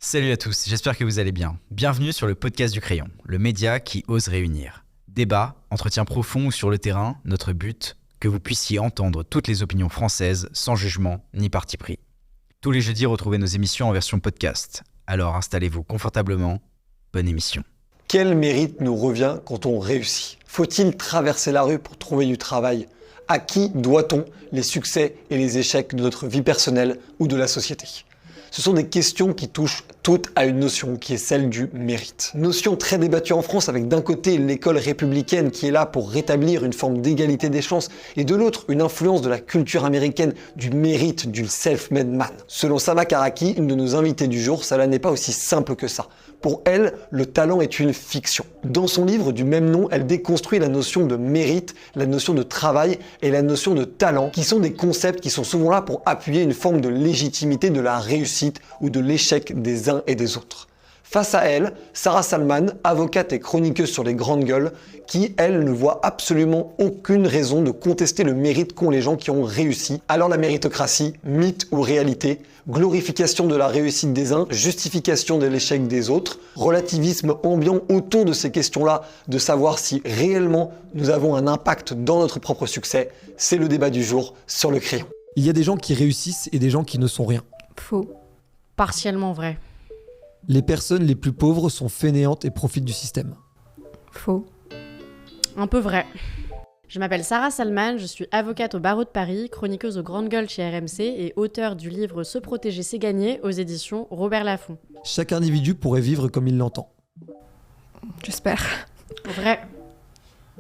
Salut à tous, j'espère que vous allez bien. Bienvenue sur le podcast du Crayon, le média qui ose réunir. Débat, entretien profond ou sur le terrain, notre but, que vous puissiez entendre toutes les opinions françaises sans jugement ni parti pris. Tous les jeudis, retrouvez nos émissions en version podcast. Alors installez-vous confortablement, bonne émission. Quel mérite nous revient quand on réussit ? Faut-il traverser la rue pour trouver du travail ? À qui doit-on les succès et les échecs de notre vie personnelle ou de la société ? Ce sont des questions qui touchent toutes à une notion qui est celle du mérite. Notion très débattue en France avec d'un côté l'école républicaine qui est là pour rétablir une forme d'égalité des chances et de l'autre une influence de la culture américaine du mérite, du self-made man. Selon Sama Karaki, une de nos invitées du jour, cela n'est pas aussi simple que ça. Pour elle, le talent est une fiction. Dans son livre du même nom, elle déconstruit la notion de mérite, la notion de travail et la notion de talent, qui sont des concepts qui sont souvent là pour appuyer une forme de légitimité de la réussite ou de l'échec des uns et des autres. Face à elle, Sarah Salman, avocate et chroniqueuse sur les grandes gueules, qui, elle, ne voit absolument aucune raison de contester le mérite qu'ont les gens qui ont réussi. Alors la méritocratie, mythe ou réalité, glorification de la réussite des uns, justification de l'échec des autres, relativisme ambiant autour de ces questions-là, de savoir si réellement nous avons un impact dans notre propre succès, c'est le débat du jour sur le Crayon. Il y a des gens qui réussissent et des gens qui ne sont rien. Faux. Partiellement vrai. Les personnes les plus pauvres sont fainéantes et profitent du système. Faux. Un peu vrai. Je m'appelle Sarah Salman, je suis avocate au barreau de Paris, chroniqueuse aux grandes gueules chez RMC et auteure du livre Se protéger c'est gagner aux éditions Robert Laffont. Chaque individu pourrait vivre comme il l'entend. J'espère. Vrai.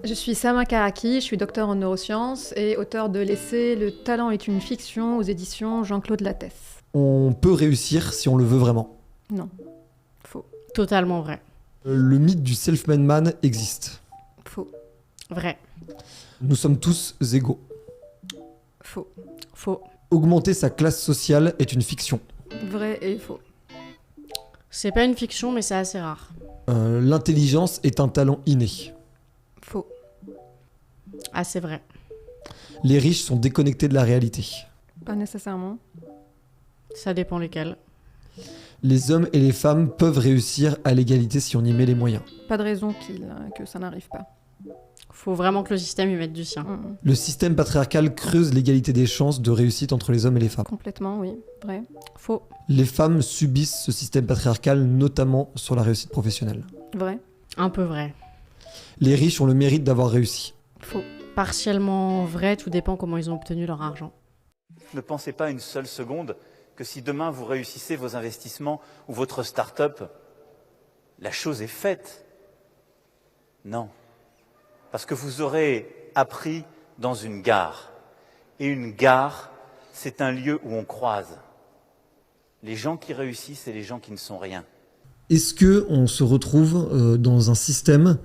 Je suis Sama Karaki, je suis docteur en neurosciences et auteur de l'essai Le talent est une fiction aux éditions Jean-Claude Lattès. On peut réussir si on le veut vraiment. Non. Faux. Totalement vrai. Le mythe du self-made man existe. Faux. Vrai. Nous sommes tous égaux. Faux. Faux. Augmenter sa classe sociale est une fiction. Vrai et faux. C'est pas une fiction, mais c'est assez rare. L'intelligence est un talent inné. Faux. Ah, c'est vrai. Les riches sont déconnectés de la réalité. Pas nécessairement. Ça dépend lesquels. Les hommes et les femmes peuvent réussir à l'égalité si on y met les moyens. Pas de raison que ça n'arrive pas. Faut vraiment que le système y mette du sien. Le système patriarcal creuse l'égalité des chances de réussite entre les hommes et les femmes. Complètement, oui. Vrai. Faux. Les femmes subissent ce système patriarcal, notamment sur la réussite professionnelle. Vrai. Un peu vrai. Les riches ont le mérite d'avoir réussi. Faux. Partiellement vrai, tout dépend comment ils ont obtenu leur argent. Ne pensez pas une seule seconde que si demain vous réussissez vos investissements ou votre start-up, la chose est faite. Non. Parce que vous aurez appris dans une gare. Et une gare, c'est un lieu où on croise les gens qui réussissent et les gens qui ne sont rien. Est-ce qu'on se retrouve dans un système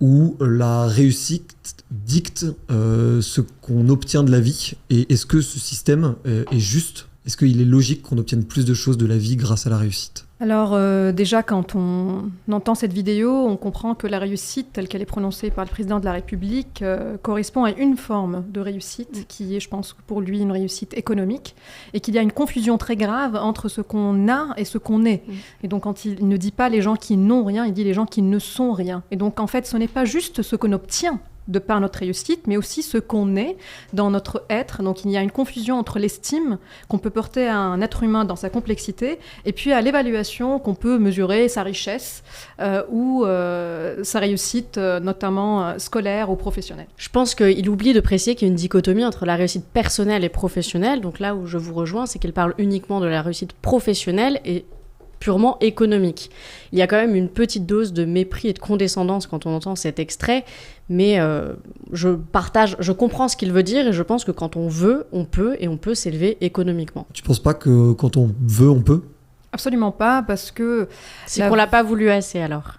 où la réussite dicte ce qu'on obtient de la vie ? Et est-ce que ce système est juste ? Est-ce qu'il est logique qu'on obtienne plus de choses de la vie grâce à la réussite ? Alors déjà, quand on entend cette vidéo, on comprend que la réussite, telle qu'elle est prononcée par le président de la République, correspond à une forme de réussite qui est, je pense, pour lui, une réussite économique, et qu'il y a une confusion très grave entre ce qu'on a et ce qu'on est. Et donc, quand il ne dit pas les gens qui n'ont rien, il dit les gens qui ne sont rien. Et donc, en fait, ce n'est pas juste ce qu'on obtient de par notre réussite, mais aussi ce qu'on est dans notre être. Donc il y a une confusion entre l'estime qu'on peut porter à un être humain dans sa complexité, et puis à l'évaluation qu'on peut mesurer sa richesse ou sa réussite, notamment scolaire ou professionnelle. Je pense qu'il oublie de préciser qu'il y a une dichotomie entre la réussite personnelle et professionnelle. Donc là où je vous rejoins, c'est qu'il parle uniquement de la réussite professionnelle et purement économique. Il y a quand même une petite dose de mépris et de condescendance quand on entend cet extrait, mais je comprends ce qu'il veut dire et je pense que quand on veut, on peut, et on peut s'élever économiquement. Tu penses pas que quand on veut, on peut ? Absolument pas, parce que... C'est qu'on l'a pas voulu assez alors.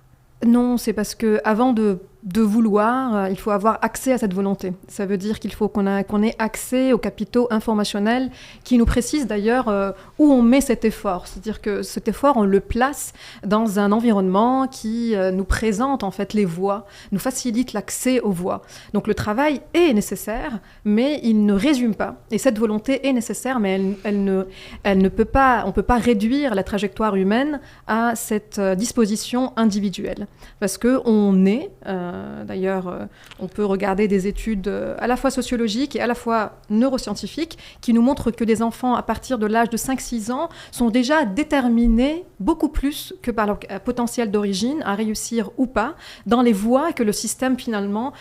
Non, c'est parce que avant de de vouloir, il faut avoir accès à cette volonté. Ça veut dire qu'il faut qu'on ait accès aux capitaux informationnels qui nous précisent d'ailleurs où on met cet effort. C'est-à-dire que cet effort, on le place dans un environnement qui nous présente en fait les voies, nous facilite l'accès aux voies. Donc le travail est nécessaire, mais il ne résume pas. Et cette volonté est nécessaire, mais elle ne peut pas, on ne peut pas réduire la trajectoire humaine à cette disposition individuelle. Parce qu'on est... D'ailleurs, on peut regarder des études à la fois sociologiques et à la fois neuroscientifiques qui nous montrent que les enfants, à partir de l'âge de 5-6 ans, sont déjà déterminés beaucoup plus que par leur potentiel d'origine à réussir ou pas dans les voies que le système finalement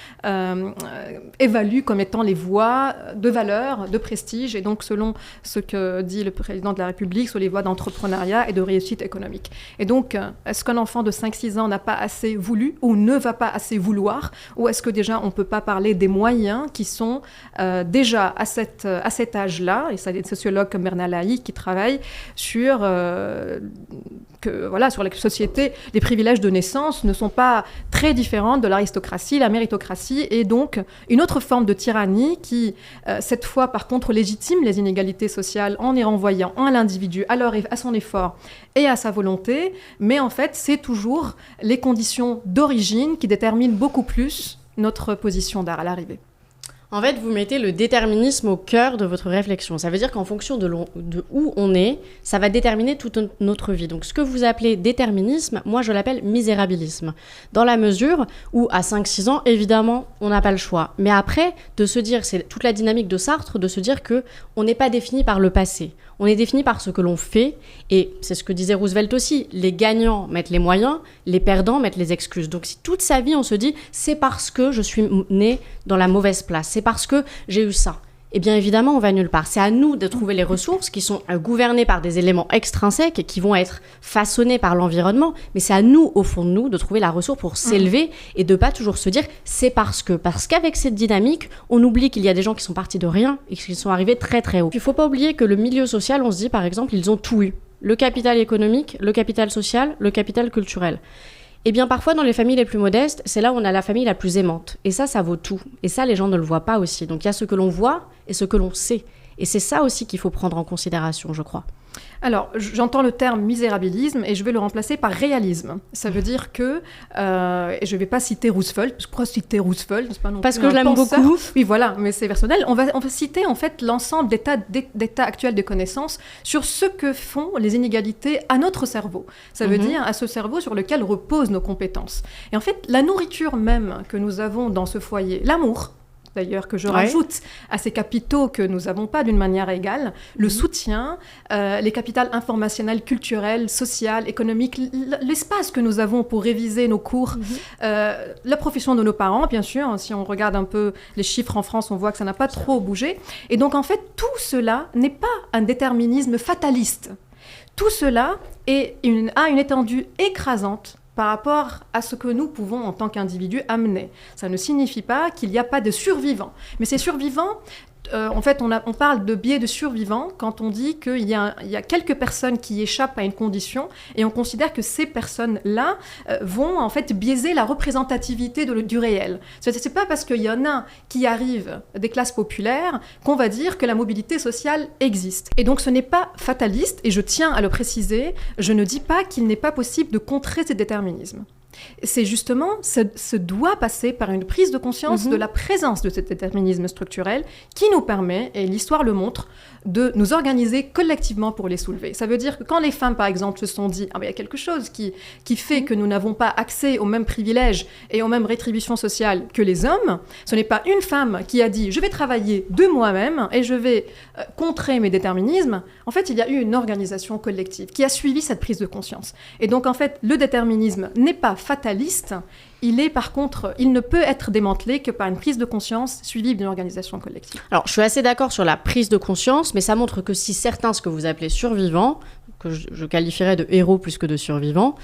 évalue comme étant les voies de valeur, de prestige, et donc selon ce que dit le président de la République, sur les voies d'entrepreneuriat et de réussite économique. Et donc, est-ce qu'un enfant de 5-6 ans n'a pas assez voulu ou ne va pas assez vouloir, ou est-ce que déjà on ne peut pas parler des moyens qui sont déjà à cet âge-là, et ça, il y a des sociologues comme Bernard Laïc qui travaillent sur sur la société, les privilèges de naissance ne sont pas très différents de l'aristocratie, la méritocratie, et donc une autre forme de tyrannie qui, cette fois par contre, légitime les inégalités sociales en y renvoyant à l'individu, à son effort et à sa volonté, mais en fait c'est toujours les conditions d'origine qui déterminent beaucoup plus notre position d'art à l'arrivée. En fait, vous mettez le déterminisme au cœur de votre réflexion. Ça veut dire qu'en fonction de où on est, ça va déterminer toute notre vie. Donc ce que vous appelez déterminisme, moi je l'appelle misérabilisme. Dans la mesure où à 5-6 ans, évidemment, on n'a pas le choix. Mais après, de se dire, c'est toute la dynamique de Sartre, de se dire qu'on n'est pas défini par le passé. On est défini par ce que l'on fait, et c'est ce que disait Roosevelt aussi, les gagnants mettent les moyens, les perdants mettent les excuses. Donc si toute sa vie on se dit, c'est parce que je suis né dans la mauvaise place, c'est parce que j'ai eu ça, eh bien évidemment on va nulle part. C'est à nous de trouver les ressources qui sont gouvernées par des éléments extrinsèques et qui vont être façonnés par l'environnement, mais c'est à nous, au fond de nous, de trouver la ressource pour s'élever et de pas toujours se dire c'est parce qu'avec cette dynamique, on oublie qu'il y a des gens qui sont partis de rien et qui sont arrivés très très haut. Il faut pas oublier que le milieu social, on se dit par exemple, ils ont tout eu. Le capital économique, le capital social, le capital culturel. Eh bien, parfois, dans les familles les plus modestes, c'est là où on a la famille la plus aimante. Et ça vaut tout. Et ça, les gens ne le voient pas aussi. Donc, il y a ce que l'on voit et ce que l'on sait. Et c'est ça aussi qu'il faut prendre en considération, je crois. Alors, j'entends le terme misérabilisme et je vais le remplacer par réalisme. Ça veut dire que, et je ne vais pas citer Roosevelt, parce que pourquoi citer Roosevelt, c'est pas non parce plus que je l'aime penseur. beaucoup. Oui, voilà, mais c'est personnel. On va citer en fait l'ensemble d'états actuels de connaissances sur ce que font les inégalités à notre cerveau. Ça veut dire à ce cerveau sur lequel reposent nos compétences. Et en fait, la nourriture même que nous avons dans ce foyer, l'amour, d'ailleurs, que je rajoute à ces capitaux que nous n'avons pas d'une manière égale, le soutien, les capitales informationnelles, culturelles, sociales, économiques, l'espace que nous avons pour réviser nos cours, la profession de nos parents, bien sûr. Si on regarde un peu les chiffres en France, on voit que ça n'a pas trop bougé. Et donc, en fait, tout cela n'est pas un déterminisme fataliste. Tout cela a une étendue écrasante par rapport à ce que nous pouvons, en tant qu'individus, amener. Ça ne signifie pas qu'il n'y a pas de survivants. Mais ces survivants, en fait, on parle de biais de survivants quand on dit qu'il y a quelques personnes qui échappent à une condition et on considère que ces personnes-là vont, en fait, biaiser la représentativité du réel. C'est pas parce qu'il y en a qui arrivent des classes populaires qu'on va dire que la mobilité sociale existe. Et donc, ce n'est pas fataliste, et je tiens à le préciser, je ne dis pas qu'il n'est pas possible de contrer ces déterminismes. C'est justement, ça doit passer par une prise de conscience de la présence de ce déterminisme structurel qui nous permet, et l'histoire le montre, de nous organiser collectivement pour les soulever. Ça veut dire que quand les femmes, par exemple, se sont dit « Ah, mais il y a quelque chose qui fait que nous n'avons pas accès aux mêmes privilèges et aux mêmes rétributions sociales que les hommes », ce n'est pas une femme qui a dit « Je vais travailler de moi-même et je vais contrer mes déterminismes ». En fait, il y a eu une organisation collective qui a suivi cette prise de conscience. Et donc, en fait, le déterminisme n'est pas fataliste, il ne peut être démantelé que par une prise de conscience suivie d'une organisation collective. Alors, je suis assez d'accord sur la prise de conscience, mais ça montre que si certains, ce que vous appelez survivants, que je qualifierais de héros plus que de survivants,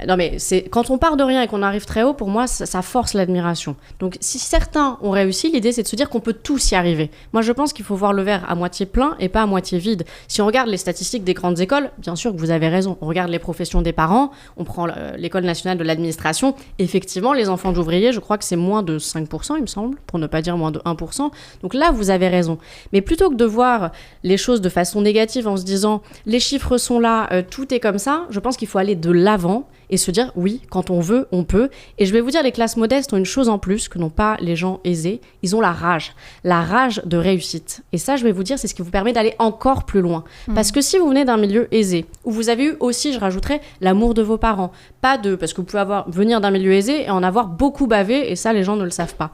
Non, mais quand on part de rien et qu'on arrive très haut, pour moi, ça force l'admiration. Donc, si certains ont réussi, l'idée, c'est de se dire qu'on peut tous y arriver. Moi, je pense qu'il faut voir le verre à moitié plein et pas à moitié vide. Si on regarde les statistiques des grandes écoles, bien sûr que vous avez raison. On regarde les professions des parents, on prend l'École nationale de l'administration. Effectivement, les enfants d'ouvriers, je crois que c'est moins de 5%, il me semble, pour ne pas dire moins de 1%. Donc là, vous avez raison. Mais plutôt que de voir les choses de façon négative en se disant « les chiffres sont là, tout est comme ça », je pense qu'il faut aller de l'avant et se dire oui, quand on veut, on peut. Et je vais vous dire, les classes modestes ont une chose en plus que n'ont pas les gens aisés, ils ont la rage de réussite. Et ça, je vais vous dire, c'est ce qui vous permet d'aller encore plus loin. Parce que si vous venez d'un milieu aisé, où vous avez eu aussi, je rajouterais, l'amour de vos parents, parce que vous pouvez venir d'un milieu aisé et en avoir beaucoup bavé, et ça, les gens ne le savent pas.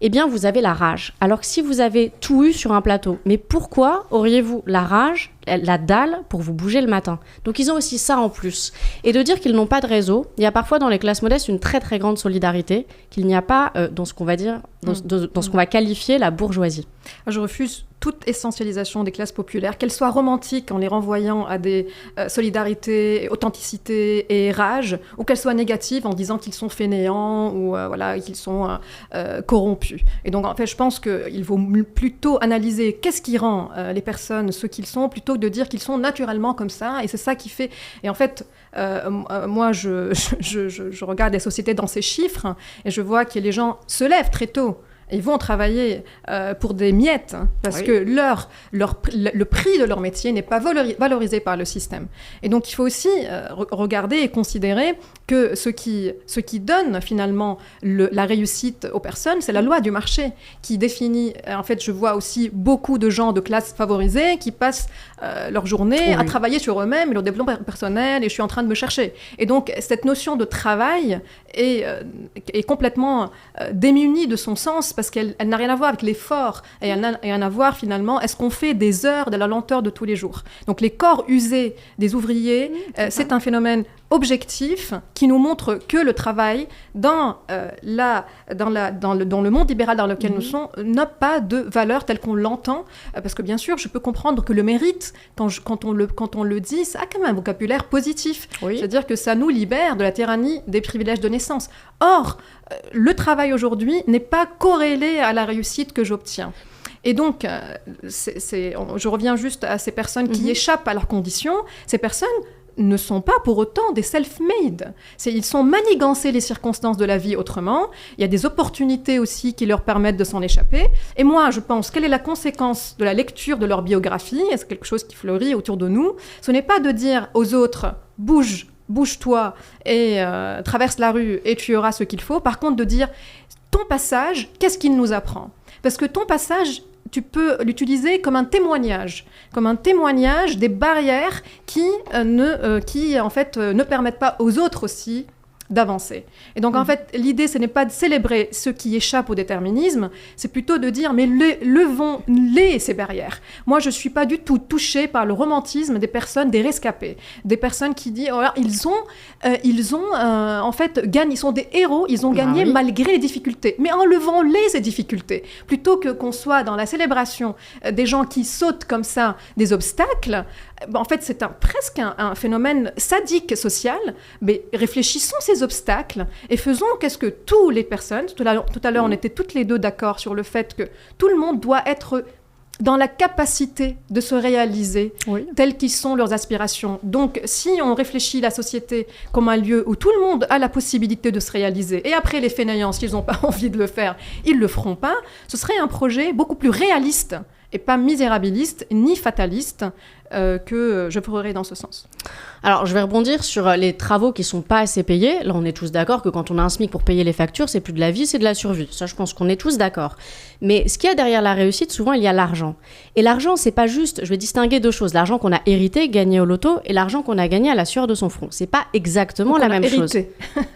Eh bien, vous avez la rage. Alors que si vous avez tout eu sur un plateau, mais pourquoi auriez-vous la rage, la dalle, pour vous bouger le matin ? Donc, ils ont aussi ça en plus. Et de dire qu'ils n'ont pas de réseau, il y a parfois dans les classes modestes une très très grande solidarité qu'il n'y a pas dans ce qu'on va dire, dans ce qu'on va qualifier la bourgeoisie. Je refuse toute essentialisation des classes populaires, qu'elles soient romantiques en les renvoyant à des solidarités, authenticité et rage, ou qu'elles soient négatives en disant qu'ils sont fainéants ou qu'ils sont corrompus. Et donc, en fait, je pense qu'il vaut plutôt analyser qu'est-ce qui rend les personnes ce qu'ils sont, plutôt que de dire qu'ils sont naturellement comme ça, et c'est ça qui fait... Et en fait, moi, je regarde les sociétés dans ces chiffres, et je vois que les gens se lèvent très tôt. Ils vont travailler pour des miettes parce que le prix de leur métier n'est pas valorisé par le système. Et donc, il faut aussi regarder et considérer que ce qui donne finalement la réussite aux personnes, c'est la loi du marché qui définit... En fait, je vois aussi beaucoup de gens de classe favorisée qui passent leur journée à travailler sur eux-mêmes et leur développement personnel, et je suis en train de me chercher. Et donc, cette notion de travail est complètement démunie de son sens parce qu'elle n'a rien à voir avec l'effort et elle n'a rien à voir finalement, est-ce qu'on fait des heures de la lenteur de tous les jours. Donc les corps usés des ouvriers, c'est un phénomène objectif qui nous montre que le travail dans le monde libéral dans lequel nous sommes n'a pas de valeur telle qu'on l'entend, parce que bien sûr je peux comprendre que le mérite, quand on le dit, ça a quand même un vocabulaire positif, c'est-à-dire que ça nous libère de la tyrannie des privilèges de naissance. Or, le travail aujourd'hui n'est pas corrélé à la réussite que j'obtiens. Et donc, je reviens juste à ces personnes qui échappent à leurs conditions. Ces personnes ne sont pas pour autant des self-made. Ils sont manigancés les circonstances de la vie autrement. Il y a des opportunités aussi qui leur permettent de s'en échapper. Et moi, je pense, quelle est la conséquence de la lecture de leur biographie ? Est-ce quelque chose qui fleurit autour de nous ? Ce n'est pas de dire aux autres « bouge-toi et traverse la rue et tu auras ce qu'il faut ». Par contre, de dire « ton passage, qu'est-ce qu'il nous apprend ?» Parce que ton passage, tu peux l'utiliser comme un témoignage des barrières qui en fait, ne permettent pas aux autres aussi d'avancer. Et donc, en fait, l'idée, ce n'est pas de célébrer ceux qui échappent au déterminisme, c'est plutôt de dire, mais levons-les, ces barrières. Moi, je ne suis pas du tout touchée par le romantisme des personnes, des rescapés, des personnes qui disent, en fait, gagné, ils sont des héros, ils ont gagné malgré les difficultés. Mais enlevons-les, ces difficultés. Plutôt qu'on soit dans la célébration des gens qui sautent comme ça des obstacles, en fait, c'est presque un phénomène sadique social, mais réfléchissons ces obstacles et faisons qu'est-ce que toutes les personnes, tout à l'heure on était toutes les deux d'accord sur le fait que tout le monde doit être dans la capacité de se réaliser telles qu'ils sont leurs aspirations. Donc, si on réfléchit la société comme un lieu où tout le monde a la possibilité de se réaliser, et après les fainéants, s'ils n'ont pas envie de le faire, ils ne le feront pas, ce serait un projet beaucoup plus réaliste et pas misérabiliste ni fataliste que je ferai dans ce sens. Alors, je vais rebondir sur les travaux qui ne sont pas assez payés. Là, on est tous d'accord que quand on a un SMIC pour payer les factures, c'est plus de la vie, c'est de la survie. Ça, je pense qu'on est tous d'accord. Mais ce qu'il y a derrière la réussite, souvent, il y a l'argent. Et l'argent, c'est pas juste... Je vais distinguer deux choses. L'argent qu'on a hérité, gagné au loto, et l'argent qu'on a gagné à la sueur de son front. C'est pas exactement la même chose.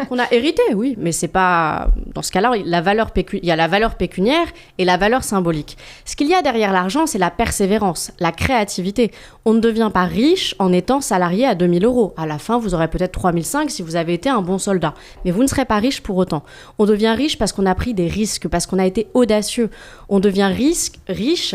Qu'on a hérité, oui. Mais c'est pas... Dans ce cas-là, il y a la valeur pécuniaire et la valeur symbolique. Ce qu'il y a derrière l'argent, c'est la persévérance, la créativité. On ne devient pas riche en étant salarié à 2 000 €. À la fin, vous aurez peut-être 3 500 si vous avez été un bon soldat. Mais vous ne serez pas riche pour autant. On devient riche parce qu'on a pris des risques, parce qu'on a été audacieux. On devient riche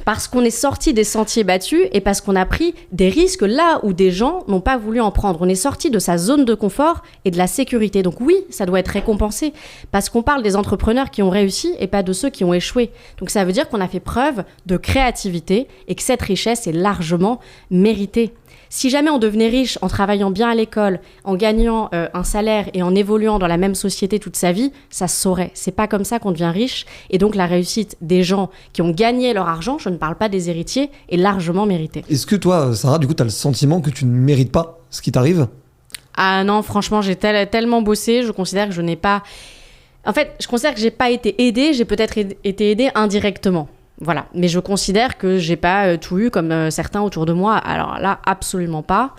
Parce qu'on est sorti des sentiers battus et parce qu'on a pris des risques là où des gens n'ont pas voulu en prendre. On est sorti de sa zone de confort et de la sécurité. Donc oui, ça doit être récompensé parce qu'on parle des entrepreneurs qui ont réussi et pas de ceux qui ont échoué. Donc ça veut dire qu'on a fait preuve de créativité et que cette richesse est largement méritée. Si jamais on devenait riche en travaillant bien à l'école, en gagnant un salaire et en évoluant dans la même société toute sa vie, ça se saurait. C'est pas comme ça qu'on devient riche. Et donc la réussite des gens qui ont gagné leur argent, je ne parle pas des héritiers, est largement méritée. Est-ce que toi, Sarah, du coup, tu as le sentiment que tu ne mérites pas ce qui t'arrive ? Ah non, franchement, j'ai tellement bossé, je considère que je n'ai pas... En fait, je considère que j'ai pas été aidée, j'ai peut-être été aidée indirectement. Voilà, mais je considère que j'ai pas tout eu comme certains autour de moi. Alors là, absolument pas,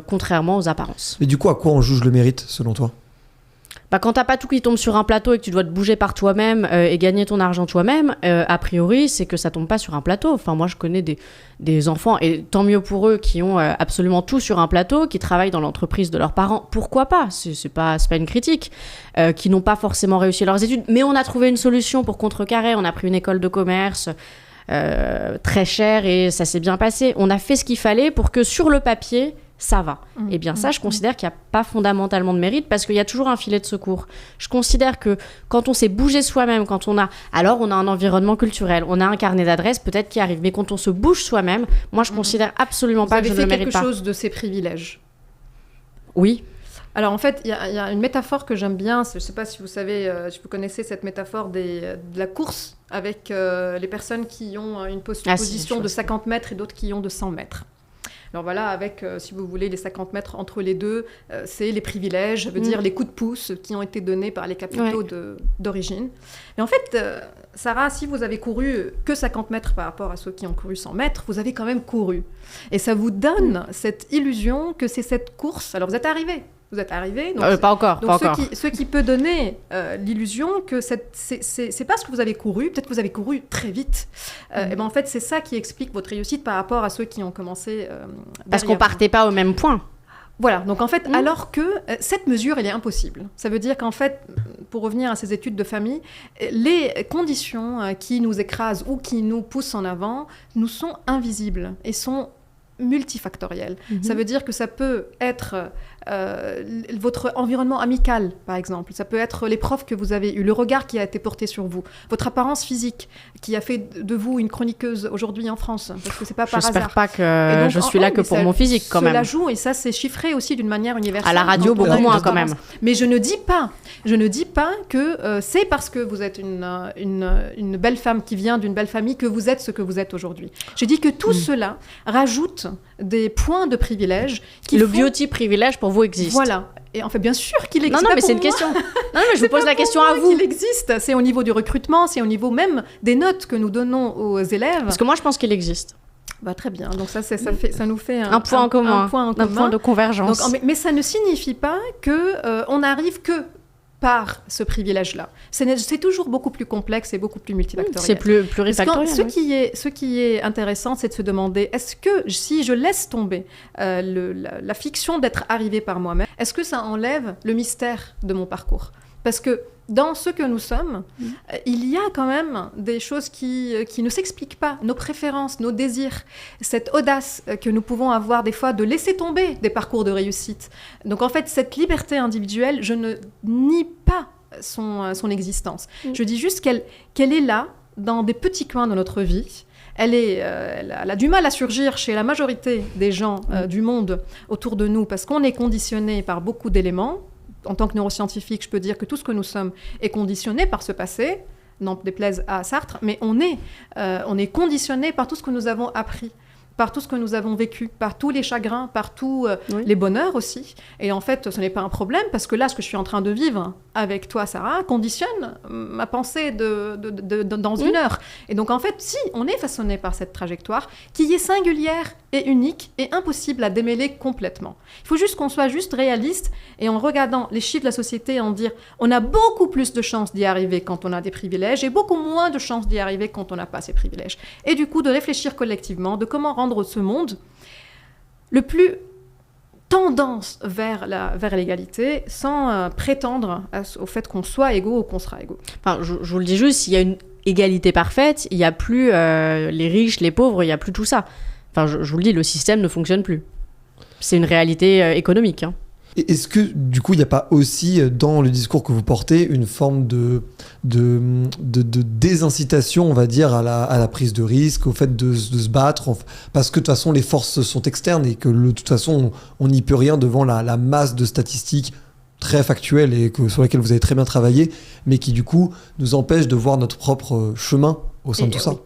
contrairement aux apparences. Mais du coup, à quoi on juge le mérite, selon toi ? Quand t'as pas tout qui tombe sur un plateau et que tu dois te bouger par toi-même et gagner ton argent toi-même, a priori, c'est que ça tombe pas sur un plateau. Enfin, moi, je connais des enfants, et tant mieux pour eux, qui ont absolument tout sur un plateau, qui travaillent dans l'entreprise de leurs parents. Pourquoi pas ? C'est pas une critique. Qui n'ont pas forcément réussi leurs études. Mais on a trouvé une solution pour contrecarrer. On a pris une école de commerce très chère et ça s'est bien passé. On a fait ce qu'il fallait pour que sur le papier... ça va. Et bien ça, je considère qu'il n'y a pas fondamentalement de mérite parce qu'il y a toujours un filet de secours. Je considère que quand on s'est bougé soi-même, on a un environnement culturel, on a un carnet d'adresses peut-être qui arrive, mais quand on se bouge soi-même, moi je considère absolument pas que je ne le mérite pas. Vous avez fait quelque chose de ces privilèges. Oui. Alors en fait, il y a une métaphore que j'aime bien, je ne sais pas si vous savez, si vous connaissez cette métaphore de la course avec les personnes qui ont une position de 50 mètres et d'autres qui ont de 100 mètres. Alors voilà, avec, si vous voulez, les 50 mètres entre les deux, c'est les privilèges, ça veut dire les coups de pouce qui ont été donnés par les capitaux d'origine. Et en fait, Sarah, si vous avez couru que 50 mètres par rapport à ceux qui ont couru 100 mètres, vous avez quand même couru. Et ça vous donne cette illusion que c'est cette course. Alors vous êtes arrivé. Donc pas encore. Ce qui peut donner l'illusion que c'est parce que vous avez couru, peut-être que vous avez couru très vite. Et ben en fait, c'est ça qui explique votre réussite par rapport à ceux qui ont commencé parce qu'on partait pas au même point. Voilà, donc en fait, alors que cette mesure, elle est impossible. Ça veut dire qu'en fait, pour revenir à ces études de famille, les conditions qui nous écrasent ou qui nous poussent en avant nous sont invisibles et sont multifactorielles. Ça veut dire que ça peut être votre environnement amical, par exemple. Ça peut être les profs que vous avez eus, le regard qui a été porté sur vous, votre apparence physique qui a fait de vous une chroniqueuse aujourd'hui en France, parce que c'est pas par hasard. J'espère pas que donc, je suis là que pour mon physique, quand même. Cela joue, et ça, c'est chiffré aussi d'une manière universelle. À la radio, beaucoup moins, quand même. Mais je ne dis pas que c'est parce que vous êtes une belle femme qui vient d'une belle famille que vous êtes ce que vous êtes aujourd'hui. Je dis que tout cela rajoute des points de privilège qui le biotype privilège pour vous existe. Voilà. Et en fait, bien sûr qu'il existe. Non, mais c'est une question. Non, mais je vous pose la question à vous. Il existe. C'est au niveau du recrutement, c'est au niveau même des notes que nous donnons aux élèves. Parce que moi, je pense qu'il existe. Très bien. Donc ça nous fait un point en commun. Un point de convergence. Donc, mais ça ne signifie pas que on n'arrive que par ce privilège-là. C'est toujours beaucoup plus complexe et beaucoup plus multifactoriel. C'est plurifactoriel. Ce qui est intéressant, c'est de se demander, est-ce que si je laisse tomber la fiction d'être arrivé par moi-même, est-ce que ça enlève le mystère de mon parcours ? Parce que dans ce que nous sommes, il y a quand même des choses qui ne s'expliquent pas. Nos préférences, nos désirs, cette audace que nous pouvons avoir des fois de laisser tomber des parcours de réussite. Donc en fait, cette liberté individuelle, je ne nie pas son existence. Je dis juste qu'elle est là, dans des petits coins de notre vie. Elle a du mal à surgir chez la majorité des gens du monde autour de nous, parce qu'on est conditionné par beaucoup d'éléments. En tant que neuroscientifique, je peux dire que tout ce que nous sommes est conditionné par ce passé, n'en déplaise à Sartre, mais on est conditionné par tout ce que nous avons appris, par tout ce que nous avons vécu, par tous les chagrins, par tous les bonheurs aussi. Et en fait, ce n'est pas un problème, parce que là, ce que je suis en train de vivre avec toi, Sarah, conditionne ma pensée dans une heure. Et donc, en fait, si on est façonné par cette trajectoire, qui est singulière et unique et impossible à démêler complètement. Il faut juste qu'on soit juste réaliste et en regardant les chiffres de la société, en dire on a beaucoup plus de chances d'y arriver quand on a des privilèges et beaucoup moins de chances d'y arriver quand on n'a pas ces privilèges. Et du coup, de réfléchir collectivement de comment rendre ce monde le plus tendance vers l'égalité sans prétendre au fait qu'on soit égaux ou qu'on sera égaux. Enfin, je vous le dis juste, il y a une égalité parfaite, il n'y a plus les riches, les pauvres, il n'y a plus tout ça. Enfin, je vous le dis, le système ne fonctionne plus. C'est une réalité économique. Hein. Et est-ce que, du coup, il n'y a pas aussi, dans le discours que vous portez, une forme de désincitation, on va dire, à la prise de risque, au fait de se battre, parce que de toute façon, les forces sont externes et que de toute façon, on n'y peut rien devant la masse de statistiques très factuelles et sur lesquelles vous avez très bien travaillé, mais qui, du coup, nous empêchent de voir notre propre chemin au sein de tout ça. Oui.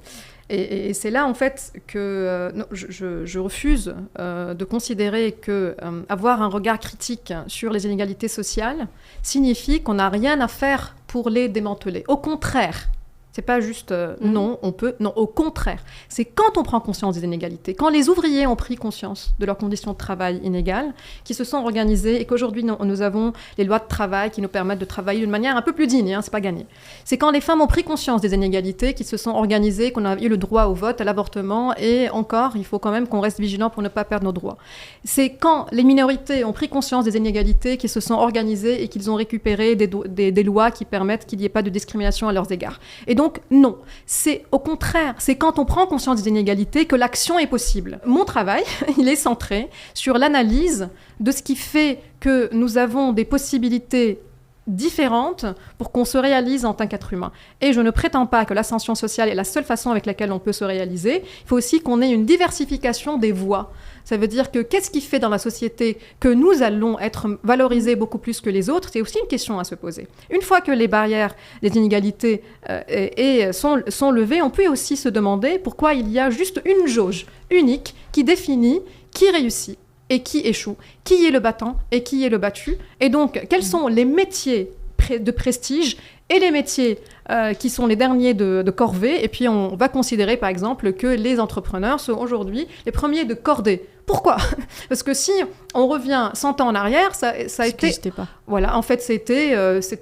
Et c'est là, en fait, que non, je refuse de considérer que avoir un regard critique sur les inégalités sociales signifie qu'on n'a rien à faire pour les démanteler. Au contraire, c'est pas juste non, on peut. Non, au contraire. C'est quand on prend conscience des inégalités, quand les ouvriers ont pris conscience de leurs conditions de travail inégales, qui se sont organisés et qu'aujourd'hui nous avons les lois de travail qui nous permettent de travailler d'une manière un peu plus digne, hein, c'est pas gagné. C'est quand les femmes ont pris conscience des inégalités, qui se sont organisées, qu'on a eu le droit au vote, à l'avortement, et encore, il faut quand même qu'on reste vigilant pour ne pas perdre nos droits. C'est quand les minorités ont pris conscience des inégalités, qui se sont organisées et qu'ils ont récupéré des lois qui permettent qu'il n'y ait pas de discrimination à leurs égards. Et donc, non, c'est au contraire, c'est quand on prend conscience des inégalités que l'action est possible. Mon travail, il est centré sur l'analyse de ce qui fait que nous avons des possibilités différentes pour qu'on se réalise en tant qu'être humain. Et je ne prétends pas que l'ascension sociale est la seule façon avec laquelle on peut se réaliser. Il faut aussi qu'on ait une diversification des voies. Ça veut dire que qu'est-ce qui fait dans la société que nous allons être valorisés beaucoup plus que les autres? C'est aussi une question à se poser. Une fois que les barrières des inégalités sont levées, on peut aussi se demander pourquoi il y a juste une jauge unique qui définit qui réussit et qui échoue, qui est le battant et qui est le battu. Et donc, quels sont les métiers de prestige et les métiers qui sont les derniers de corvée. Et puis, on va considérer, par exemple, que les entrepreneurs sont aujourd'hui les premiers de cordée. Pourquoi ? Parce que si on revient 100 ans en arrière, ça a été... pas. Voilà, en fait, c'était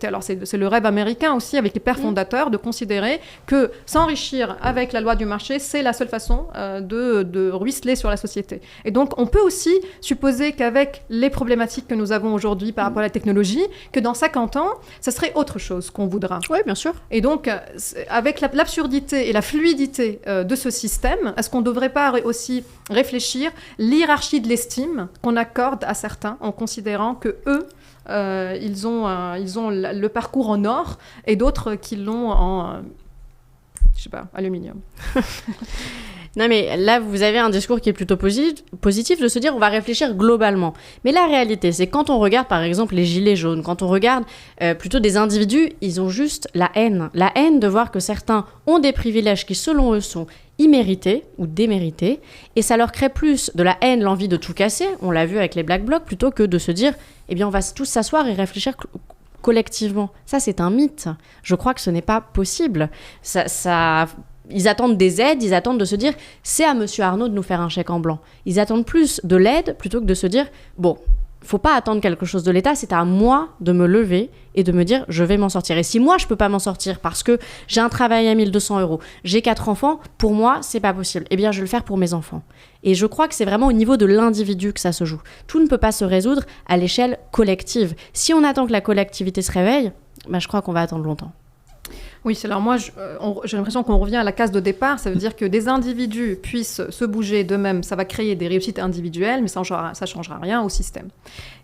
alors c'est le rêve américain aussi, avec les pères fondateurs, de considérer que s'enrichir avec la loi du marché, c'est la seule façon de ruisseler sur la société. Et donc, on peut aussi supposer qu'avec les problématiques que nous avons aujourd'hui par rapport à la technologie, que dans 50 ans, ça serait autre chose qu'on voudra. Oui, bien sûr. Et donc, avec l'absurdité et la fluidité de ce système, est-ce qu'on ne devrait pas aussi réfléchir l'hiérarchie de l'estime qu'on accorde à certains en considérant que eux, ils ont le parcours en or et d'autres qui l'ont en, je sais pas, aluminium. Non, mais là, vous avez un discours qui est plutôt positif de se dire on va réfléchir globalement. Mais la réalité, c'est quand on regarde, par exemple, les gilets jaunes, quand on regarde plutôt des individus, ils ont juste la haine. La haine de voir que certains ont des privilèges qui, selon eux, sont immérités ou démérités. Et ça leur crée plus de la haine, l'envie de tout casser, on l'a vu avec les Black Blocs, plutôt que de se dire, eh bien, on va tous s'asseoir et réfléchir collectivement. Ça, c'est un mythe. Je crois que ce n'est pas possible. Ils attendent des aides, ils attendent de se dire c'est à Monsieur Arnaud de nous faire un chèque en blanc. Ils attendent plus de l'aide plutôt que de se dire bon, faut pas attendre quelque chose de l'État, c'est à moi de me lever et de me dire je vais m'en sortir. Et si moi je peux pas m'en sortir parce que j'ai un travail à 1 200 €, j'ai 4 enfants, pour moi c'est pas possible. Eh bien je vais le faire pour mes enfants. Et je crois que c'est vraiment au niveau de l'individu que ça se joue. Tout ne peut pas se résoudre à l'échelle collective. Si on attend que la collectivité se réveille, bah, je crois qu'on va attendre longtemps. Oui, alors moi, j'ai l'impression qu'on revient à la case de départ. Ça veut dire que des individus puissent se bouger d'eux-mêmes. Ça va créer des réussites individuelles, mais ça ne changera rien au système.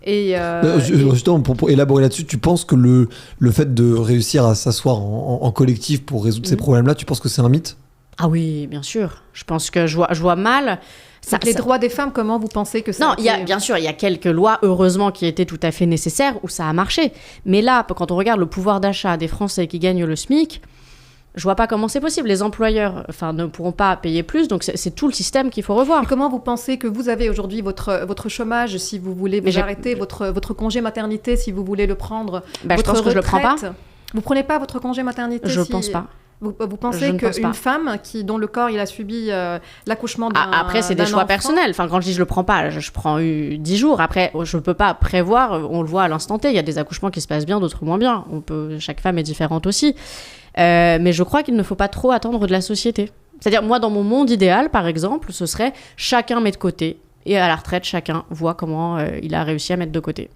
Justement, pour élaborer là-dessus, tu penses que le fait de réussir à s'asseoir en collectif pour résoudre ces problèmes-là, tu penses que c'est un mythe ? Ah oui, bien sûr. Je pense que je vois mal... les droits des femmes, comment vous pensez que ça... Non, bien sûr, il y a quelques lois, heureusement, qui étaient tout à fait nécessaires, où ça a marché. Mais là, quand on regarde le pouvoir d'achat des Français qui gagnent le SMIC, je vois pas comment c'est possible. Les employeurs ne pourront pas payer plus, donc c'est tout le système qu'il faut revoir. Et comment vous pensez que vous avez aujourd'hui votre chômage, si vous voulez vous arrêter, votre congé maternité, si vous voulez le prendre, je pense que je le prends pas. Vous prenez pas votre congé maternité? Je pense pas. Vous pensez qu'une femme dont le corps il a subi l'accouchement d'un Après, c'est des choix enfant, personnels. Enfin, quand je dis je le prends pas, je prends 10 jours. Après, je peux pas prévoir, on le voit à l'instant T. Il y a des accouchements qui se passent bien, d'autres moins bien. Chaque femme est différente aussi. Mais je crois qu'il ne faut pas trop attendre de la société. C'est-à-dire, moi, dans mon monde idéal, par exemple, ce serait chacun met de côté. Et à la retraite, chacun voit comment il a réussi à mettre de côté.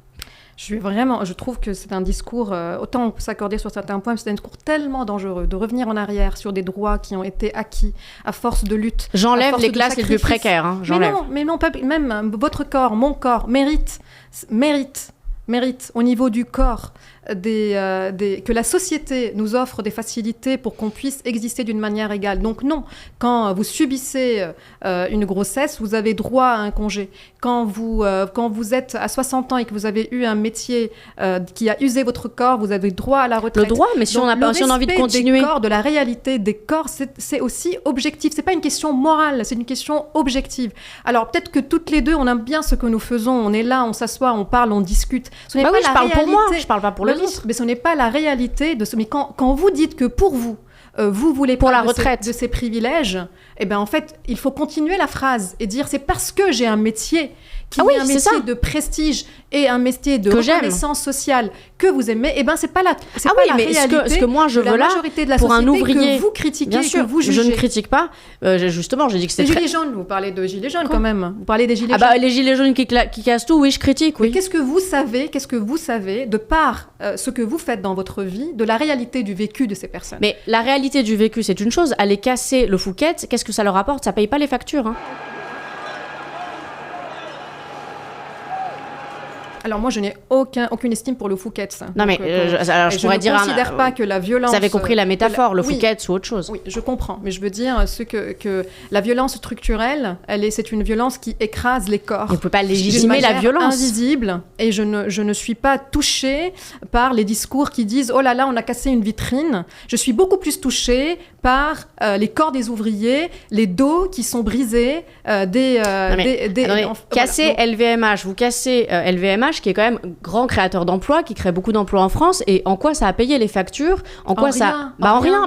Je trouve que c'est un discours, autant on peut s'accorder sur certains points, mais c'est un discours tellement dangereux de revenir en arrière sur des droits qui ont été acquis à force de lutte. J'enlève les classes les plus précaires. Hein, j'enlève. Mais non, même votre corps, mon corps, mérite au niveau du corps que la société nous offre des facilités pour qu'on puisse exister d'une manière égale. Donc non, quand vous subissez une grossesse, vous avez droit à un congé. Quand vous êtes à 60 ans et que vous avez eu un métier qui a usé votre corps, vous avez droit à la retraite. Le droit, mais si on a envie de continuer. Le respect de la réalité des corps, c'est aussi objectif. C'est pas une question morale, c'est une question objective. Alors peut-être que toutes les deux, on aime bien ce que nous faisons. On est là, on s'assoit, on parle, on discute. Ce n'est pas oui, je parle pour moi, je parle pas pour le ministre. Mais ce n'est pas la réalité de ce. Mais quand vous dites que pour vous, vous voulez pour pas la retraite de ces privilèges, eh ben en fait, il faut continuer la phrase et dire c'est parce que j'ai un métier qui est un métier de prestige et un métier de reconnaissance sociale que vous aimez. Eh ben c'est pas la réalité. Ce que moi je veux là de la pour un ouvrier que vous critiquez, bien sûr, que vous jugez. Je ne critique pas. Justement, j'ai dit que c'est les gilets jaunes. Vous parlez de gilets jaunes quand même. Vous parlez des gilets jaunes. Les gilets jaunes qui cassent tout, oui, je critique. Oui. Mais qu'est-ce que vous savez de par ce que vous faites dans votre vie, de la réalité du vécu de ces personnes? Mais la réalité du vécu, c'est une chose. Aller casser le Fouquet, qu'est-ce que ça leur apporte? Ça paye pas les factures. Hein. Alors moi, je n'ai aucune estime pour le Fouquet. Non, mais je pourrais dire... Je ne considère pas que la violence... Vous avez compris la métaphore, le Fouquet ou autre chose. Oui, je comprends. Mais je veux dire que la violence structurelle, c'est une violence qui écrase les corps. On ne peut pas légitimer la violence. Invisible. Et je ne suis pas touchée par les discours qui disent « Oh là là, on a cassé une vitrine ». Je suis beaucoup plus touchée par les corps des ouvriers, les dos qui sont brisés, casser LVMH, vous cassez LVMH, qui est quand même grand créateur d'emplois, qui crée beaucoup d'emplois en France, et en quoi ça a payé les factures? En rien.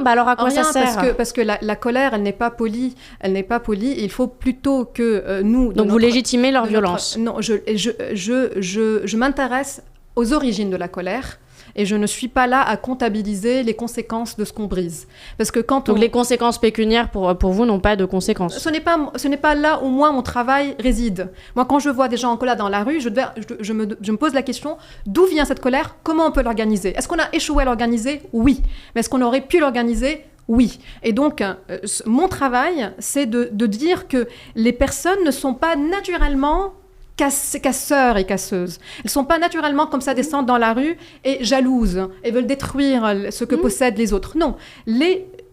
Alors à quoi ça sert? Parce que la colère, elle n'est pas polie. Et il faut plutôt que nous... Donc vous légitimez leur violence? Non, je m'intéresse aux origines de la colère. Et je ne suis pas là à comptabiliser les conséquences de ce qu'on brise. Parce que quand Donc les conséquences pécuniaires pour vous n'ont pas de conséquences? Ce n'est pas là où moi mon travail réside. Moi, quand je vois des gens en colère dans la rue, je me pose la question, d'où vient cette colère? Comment on peut l'organiser? Est-ce qu'on a échoué à l'organiser? Oui. Mais est-ce qu'on aurait pu l'organiser? Oui. Et donc, mon travail, c'est de dire que les personnes ne sont pas naturellement casseurs et casseuses. Elles ne sont pas naturellement comme ça, descendent dans la rue et jalouses et veulent détruire ce que possèdent les autres. Non.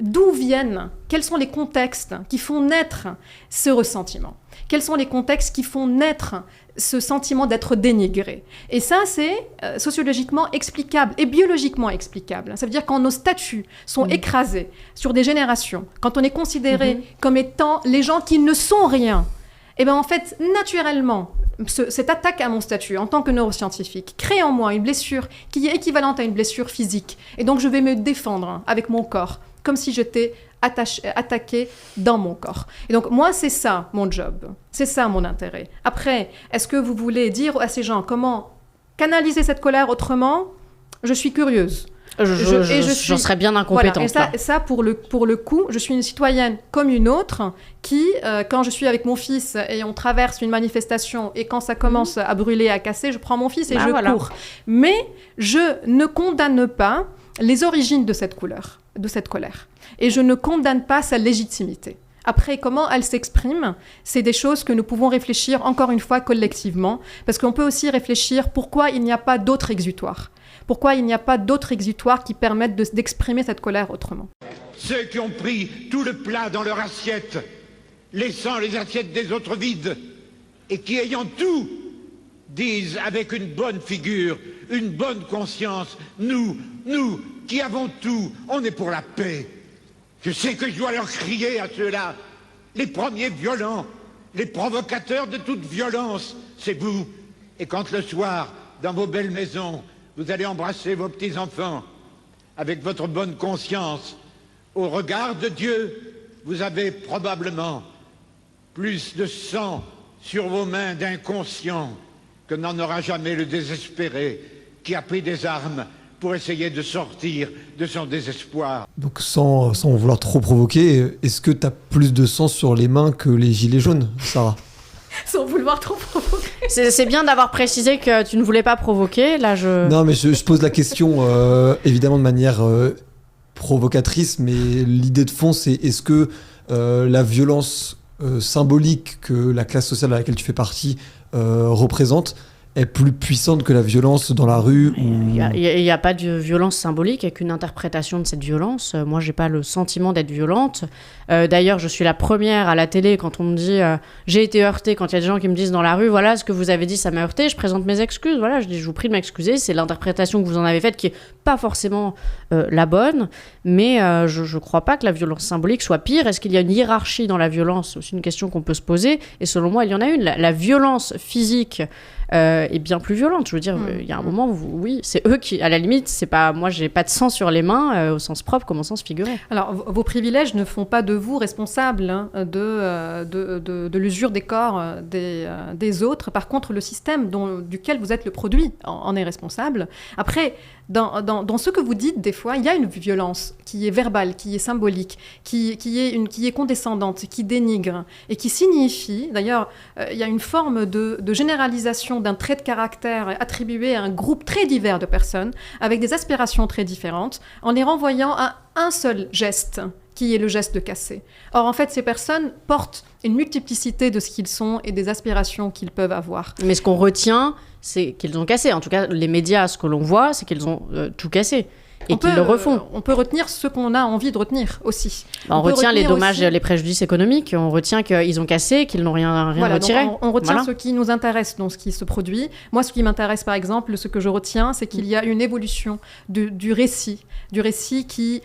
D'où viennent, quels sont les contextes qui font naître ce ressentiment? Quels sont les contextes qui font naître ce sentiment d'être dénigré? Et ça, c'est sociologiquement explicable et biologiquement explicable. Ça veut dire quand nos statuts sont écrasés sur des générations, quand on est considéré comme étant les gens qui ne sont rien, et bien en fait, naturellement, cette attaque à mon statut en tant que neuroscientifique crée en moi une blessure qui est équivalente à une blessure physique. Et donc, je vais me défendre avec mon corps, comme si j'étais attaquée dans mon corps. Et donc, moi, c'est ça mon job. C'est ça mon intérêt. Après, est-ce que vous voulez dire à ces gens comment canaliser cette colère autrement? Je suis curieuse. Je serais bien incompétente. Voilà. Et ça pour le coup, je suis une citoyenne comme une autre qui, quand je suis avec mon fils et on traverse une manifestation et quand ça commence à brûler, à casser, je prends mon fils et je cours. Mais je ne condamne pas les origines de cette colère. Et je ne condamne pas sa légitimité. Après, comment elle s'exprime, c'est des choses que nous pouvons réfléchir encore une fois collectivement, parce qu'on peut aussi réfléchir pourquoi il n'y a pas d'autres exutoires. Pourquoi il n'y a pas d'autres exutoires qui permettent d'exprimer cette colère autrement? Ceux qui ont pris tout le plat dans leur assiette, laissant les assiettes des autres vides, et qui, ayant tout, disent avec une bonne figure, une bonne conscience, nous qui avons tout, on est pour la paix. Je sais que je dois leur crier à ceux-là, les premiers violents, les provocateurs de toute violence, c'est vous. Et quand le soir, dans vos belles maisons, vous allez embrasser vos petits-enfants avec votre bonne conscience. Au regard de Dieu, vous avez probablement plus de sang sur vos mains d'inconscients que n'en aura jamais le désespéré qui a pris des armes pour essayer de sortir de son désespoir. Donc sans vouloir trop provoquer, est-ce que tu as plus de sang sur les mains que les gilets jaunes, Sarah? Sans vouloir trop provoquer. C'est bien d'avoir précisé que tu ne voulais pas provoquer. Là, Non, mais je pose la question évidemment de manière provocatrice, mais l'idée de fond, c'est est-ce que la violence symbolique que la classe sociale à laquelle tu fais partie représente est plus puissante que la violence dans la rue Il n'y a pas de violence symbolique, il n'y a qu'une interprétation de cette violence. Moi, je n'ai pas le sentiment d'être violente. D'ailleurs, je suis la première à la télé quand on me dit j'ai été heurtée, quand il y a des gens qui me disent dans la rue, voilà, ce que vous avez dit, ça m'a heurtée, je présente mes excuses. Voilà, je dis, je vous prie de m'excuser, c'est l'interprétation que vous en avez faite qui n'est pas forcément la bonne, mais je ne crois pas que la violence symbolique soit pire. Est-ce qu'il y a une hiérarchie dans la violence ? C'est aussi une question qu'on peut se poser, et selon moi, il y en a une. La violence physique est bien plus violente. Je veux dire, il y a un moment où, oui, c'est eux qui, à la limite, c'est pas, moi, j'ai pas de sang sur les mains, au sens propre comme au sens figuré. Alors, vos privilèges ne font pas de vous responsable de l'usure des corps des autres. Par contre, le système duquel vous êtes le produit en est responsable. Après, dans ce que vous dites, des fois, il y a une violence qui est verbale, qui est symbolique, qui est condescendante, qui dénigre et qui signifie, d'ailleurs, il y a une forme de généralisation d'un trait de caractère attribué à un groupe très divers de personnes, avec des aspirations très différentes, en les renvoyant à un seul geste, qui est le geste de casser. Or, en fait, ces personnes portent une multiplicité de ce qu'ils sont et des aspirations qu'ils peuvent avoir. Mais ce qu'on retient, c'est qu'ils ont cassé. En tout cas, les médias, ce que l'on voit, c'est qu'ils ont tout cassé. Et qu'ils le refont. On peut retenir ce qu'on a envie de retenir aussi. On retient les dommages, les préjudices économiques, on retient qu'ils ont cassé, qu'ils n'ont rien retiré. On retient ce qui nous intéresse dans ce qui se produit. Moi, ce qui m'intéresse, par exemple, ce que je retiens, c'est qu'il y a une évolution du récit qui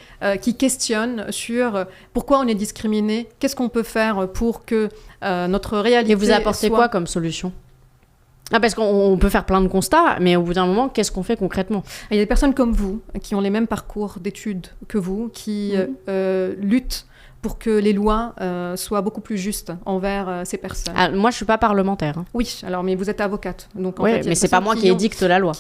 questionne sur pourquoi on est discriminé, qu'est-ce qu'on peut faire pour que notre réalité Et vous apportez quoi comme solution ? Parce qu'on peut faire plein de constats, mais au bout d'un moment, qu'est-ce qu'on fait concrètement ? Il y a des personnes comme vous, qui ont les mêmes parcours d'études que vous, qui luttent pour que les lois soient beaucoup plus justes envers ces personnes. Ah, moi, je ne suis pas parlementaire. Hein. Oui, alors, mais vous êtes avocate. Donc, en oui, fait, mais ce n'est pas moi qui édicte la loi.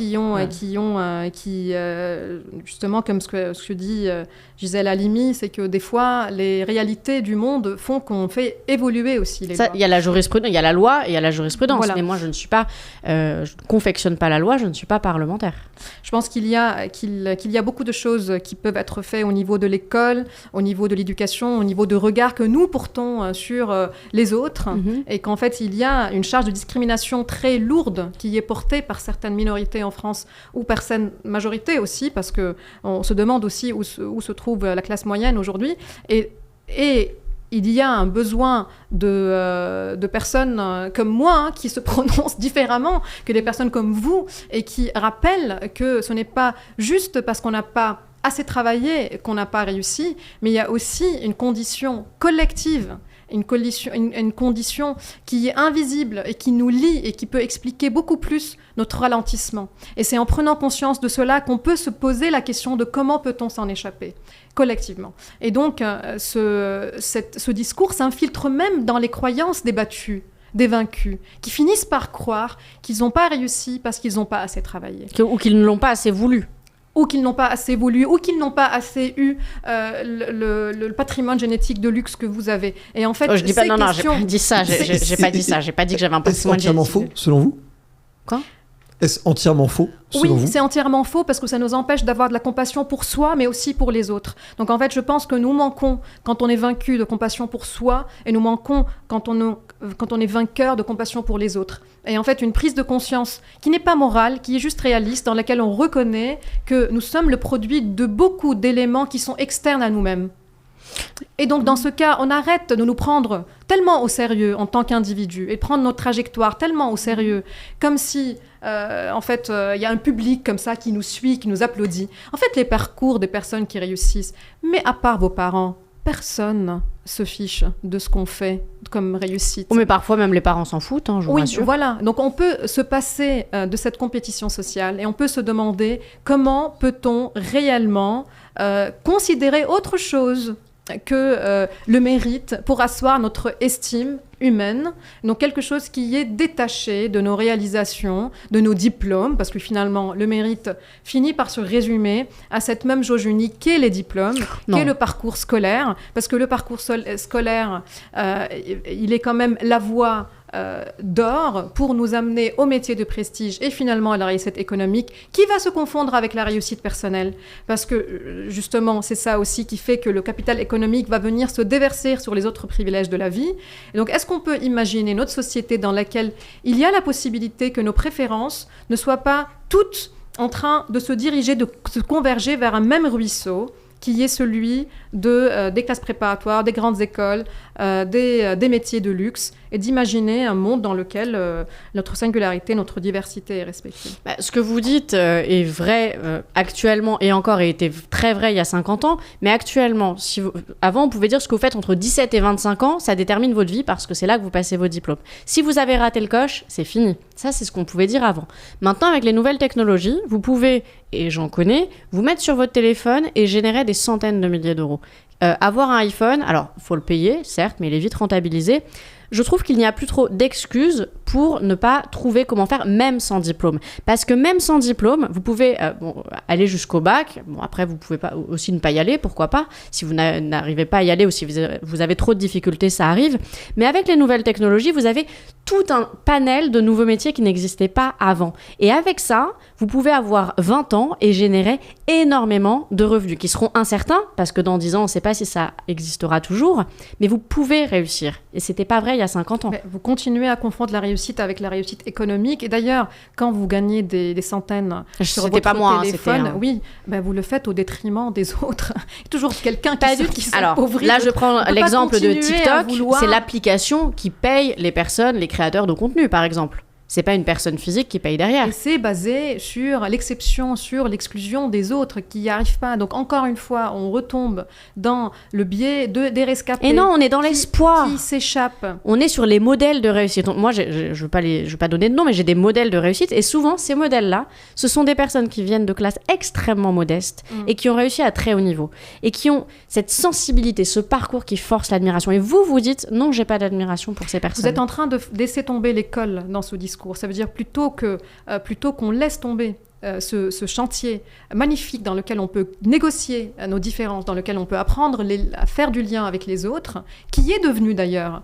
Justement, comme ce que dit Gisèle Halimi, c'est que des fois, les réalités du monde font qu'on fait évoluer aussi les lois. Il y a la jurisprudence, il y a la loi et il y a la jurisprudence. Voilà. Mais moi, je ne confectionne pas la loi, je ne suis pas parlementaire. Je pense qu'il y a beaucoup de choses qui peuvent être faites au niveau de l'école, au niveau de l'éducation, au niveau de regard que nous portons sur les autres, et qu'en fait, il y a une charge de discrimination très lourde qui est portée par certaines minorités en France, ou par certaines majorités aussi, parce qu'on se demande aussi où se trouve la classe moyenne aujourd'hui. Et il y a un besoin de personnes comme moi qui se prononcent différemment que des personnes comme vous, et qui rappellent que ce n'est pas juste parce qu'on n'a pas assez travaillé qu'on n'a pas réussi, mais il y a aussi une condition collective, une condition qui est invisible et qui nous lie et qui peut expliquer beaucoup plus notre ralentissement. Et c'est en prenant conscience de cela qu'on peut se poser la question de comment peut-on s'en échapper collectivement. Et donc, ce discours s'infiltre même dans les croyances débattues des vaincus, qui finissent par croire qu'ils n'ont pas réussi parce qu'ils n'ont pas assez travaillé. Ou qu'ils ne l'ont pas assez voulu. Ou qu'ils n'ont pas assez voulu, ou qu'ils n'ont pas assez eu le patrimoine génétique de luxe que vous avez. Et en fait, j'ai pas dit ça. J'ai pas dit ça. J'ai pas dit que j'avais un patrimoine génétique. Est-ce entièrement faux, selon vous ? Quoi ? Est-ce entièrement faux, selon vous ? Oui, c'est entièrement faux parce que ça nous empêche d'avoir de la compassion pour soi, mais aussi pour les autres. Donc en fait, je pense que nous manquons, quand on est vaincu, de compassion pour soi, et nous manquons, quand on est vainqueur, de compassion pour les autres. Et en fait, une prise de conscience qui n'est pas morale, qui est juste réaliste, dans laquelle on reconnaît que nous sommes le produit de beaucoup d'éléments qui sont externes à nous-mêmes. Et donc, dans ce cas, on arrête de nous prendre tellement au sérieux en tant qu'individu et de prendre notre trajectoire tellement au sérieux, comme si, en fait, il y a un public comme ça qui nous suit, qui nous applaudit. En fait, les parcours des personnes qui réussissent, mais à part vos parents, personne se fiche de ce qu'on fait comme réussite. Oh, mais parfois, même les parents s'en foutent, je vous rassure. Oui, voilà. Donc, on peut se passer de cette compétition sociale et on peut se demander comment peut-on réellement considérer autre chose que le mérite pour asseoir notre estime humaine, donc quelque chose qui est détaché de nos réalisations, de nos diplômes, parce que finalement le mérite finit par se résumer à cette même jauge unique qu'est les diplômes, qu'est le parcours scolaire, parce que le parcours scolaire, il est quand même la voie d'or pour nous amener au métier de prestige et finalement à la réussite économique qui va se confondre avec la réussite personnelle. Parce que justement, c'est ça aussi qui fait que le capital économique va venir se déverser sur les autres privilèges de la vie. Et donc, est-ce qu'on peut imaginer notre société dans laquelle il y a la possibilité que nos préférences ne soient pas toutes en train de se diriger, de se converger vers un même ruisseau qui est celui des classes préparatoires, des grandes écoles, des métiers de luxe, et d'imaginer un monde dans lequel notre singularité, notre diversité est respectée. Ce que vous dites est vrai actuellement, et encore était très vrai il y a 50 ans, mais actuellement, avant on pouvait dire ce que vous faites entre 17 et 25 ans, ça détermine votre vie parce que c'est là que vous passez vos diplômes. Si vous avez raté le coche, c'est fini. Ça, c'est ce qu'on pouvait dire avant. Maintenant, avec les nouvelles technologies, vous pouvez, et j'en connais, vous mettre sur votre téléphone et générer des centaines de milliers d'euros. Avoir un iPhone, alors il faut le payer, certes, mais il est vite rentabilisé. Je trouve qu'il n'y a plus trop d'excuses pour ne pas trouver comment faire, même sans diplôme. Parce que même sans diplôme, vous pouvez aller jusqu'au bac. Bon, après, vous pouvez pas, aussi ne pas y aller, pourquoi pas. Si vous n'arrivez pas à y aller ou si vous avez trop de difficultés, ça arrive. Mais avec les nouvelles technologies, vous avez tout un panel de nouveaux métiers qui n'existaient pas avant. Et avec ça, vous pouvez avoir 20 ans et générer énormément de revenus qui seront incertains, parce que dans 10 ans, on ne sait pas si ça existera toujours, mais vous pouvez réussir. Et ce n'était pas vrai il y a 50 ans. Mais vous continuez à confondre la réussite avec la réussite économique. Et d'ailleurs, quand vous gagnez des centaines sur votre téléphone, oui, vous le faites au détriment des autres. Il y a toujours quelqu'un qui s'appauvrit. Là, je prends l'exemple de TikTok. C'est l'application qui paye les personnes, les créateurs de contenu, par exemple. C'est pas une personne physique qui paye derrière. Et c'est basé sur l'exception, sur l'exclusion des autres qui n'y arrivent pas. Donc encore une fois, on retombe dans le biais des rescapés. Et non, on est dans l'espoir. Qui s'échappent. On est sur les modèles de réussite. Donc, moi, je veux pas donner de nom, mais j'ai des modèles de réussite. Et souvent, ces modèles-là, ce sont des personnes qui viennent de classes extrêmement modestes et qui ont réussi à très haut niveau. Et qui ont cette sensibilité, ce parcours qui force l'admiration. Et vous dites, non, j'ai pas d'admiration pour ces personnes. Vous êtes en train de laisser tomber l'école dans ce discours. Ça veut dire plutôt qu'on laisse tomber ce chantier magnifique dans lequel on peut négocier nos différences, dans lequel on peut apprendre à faire du lien avec les autres, qui est devenu d'ailleurs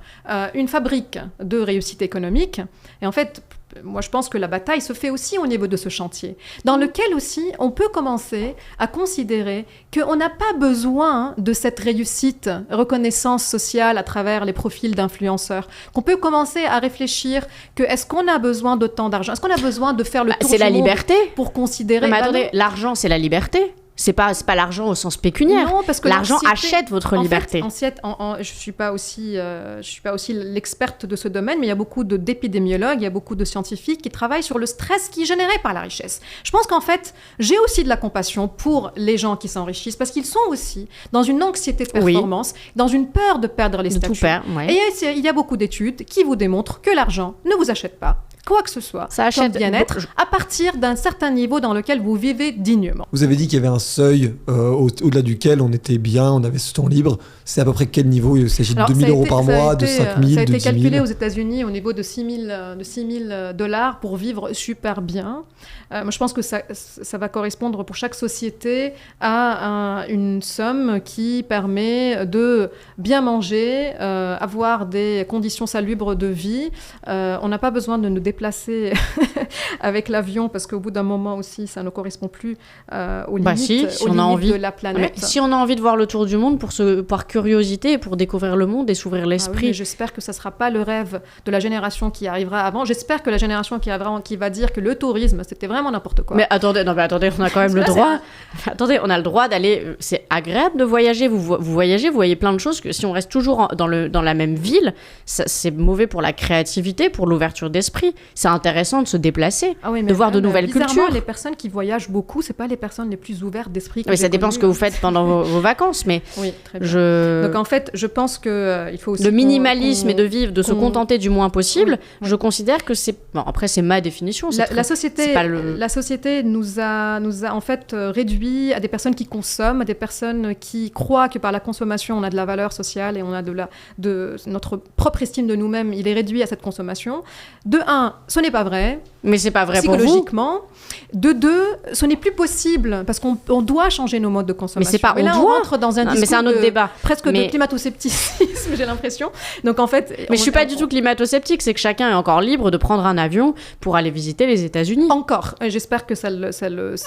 une fabrique de réussite économique. Et en fait, moi, je pense que la bataille se fait aussi au niveau de ce chantier, dans lequel aussi on peut commencer à considérer qu'on n'a pas besoin de cette réussite, reconnaissance sociale à travers les profils d'influenceurs, qu'on peut commencer à réfléchir que est-ce qu'on a besoin de tant d'argent, est-ce qu'on a besoin de faire le tour du monde, c'est la liberté pour considérer... Mais attendez, l'argent, c'est la liberté. C'est pas l'argent au sens pécuniaire. Non, parce que l'argent achète votre liberté. Je suis pas aussi l'experte de ce domaine, mais il y a beaucoup d'épidémiologues, il y a beaucoup de scientifiques qui travaillent sur le stress qui est généré par la richesse. Je pense qu'en fait, j'ai aussi de la compassion pour les gens qui s'enrichissent, parce qu'ils sont aussi dans une anxiété de performance, dans une peur de perdre les statuts. Et il y a beaucoup d'études qui vous démontrent que l'argent ne vous achète pas quoi que ce soit, ça achète bien-être, à partir d'un certain niveau dans lequel vous vivez dignement. Vous avez dit qu'il y avait un seuil au-delà duquel on était bien, on avait ce temps libre. C'est à peu près quel niveau? Il s'agit de 2 000 € par mois, de 5 000, de 10 000? Ça a été calculé aux États-Unis au niveau de 6 000 $ pour vivre super bien. Moi, je pense que ça va correspondre pour chaque société à une somme qui permet de bien manger, avoir des conditions salubres de vie. On n'a pas besoin de nous déplacer avec l'avion parce qu'au bout d'un moment aussi, ça ne correspond plus aux limites, de la planète. Mais si on a envie de voir le tour du monde par curiosité, pour découvrir le monde et s'ouvrir l'esprit. Oui, j'espère que ça ne sera pas le rêve de la génération qui arrivera avant. J'espère que la génération qui va dire que le tourisme, c'était vraiment n'importe quoi. Mais attendez, on a quand même le droit. Attendez, on a le droit d'aller. C'est agréable de voyager. Vous voyagez, vous voyez plein de choses que si on reste toujours dans la même ville, c'est mauvais pour la créativité, pour l'ouverture d'esprit. C'est intéressant de se déplacer, de voir de nouvelles cultures. Les personnes qui voyagent beaucoup, c'est pas les personnes les plus ouvertes d'esprit. Mais ça dépend ce que vous faites pendant vos vacances, mais oui, très bien. Donc en fait, je pense que il faut aussi le minimalisme et de vivre, de se contenter du moins possible. Oui. Je considère que c'est après c'est ma définition. La société nous a en fait réduit à des personnes qui consomment, à des personnes qui croient que par la consommation on a de la valeur sociale et on a de notre propre estime de nous-mêmes. Il est réduit à cette consommation. De un, un, ce n'est pas vrai. Mais c'est pas vrai pour vous. Psychologiquement. De deux, ce n'est plus possible parce qu'on doit changer nos modes de consommation. Mais c'est pas là, on on doit. rentre dans un Non, discours mais c'est un autre débat. presque de climato-scepticisme, j'ai l'impression. Donc en fait, mais je suis pas du tout climato-sceptique, c'est que chacun est encore libre de prendre un avion pour aller visiter les États-Unis. Encore. Et j'espère que ça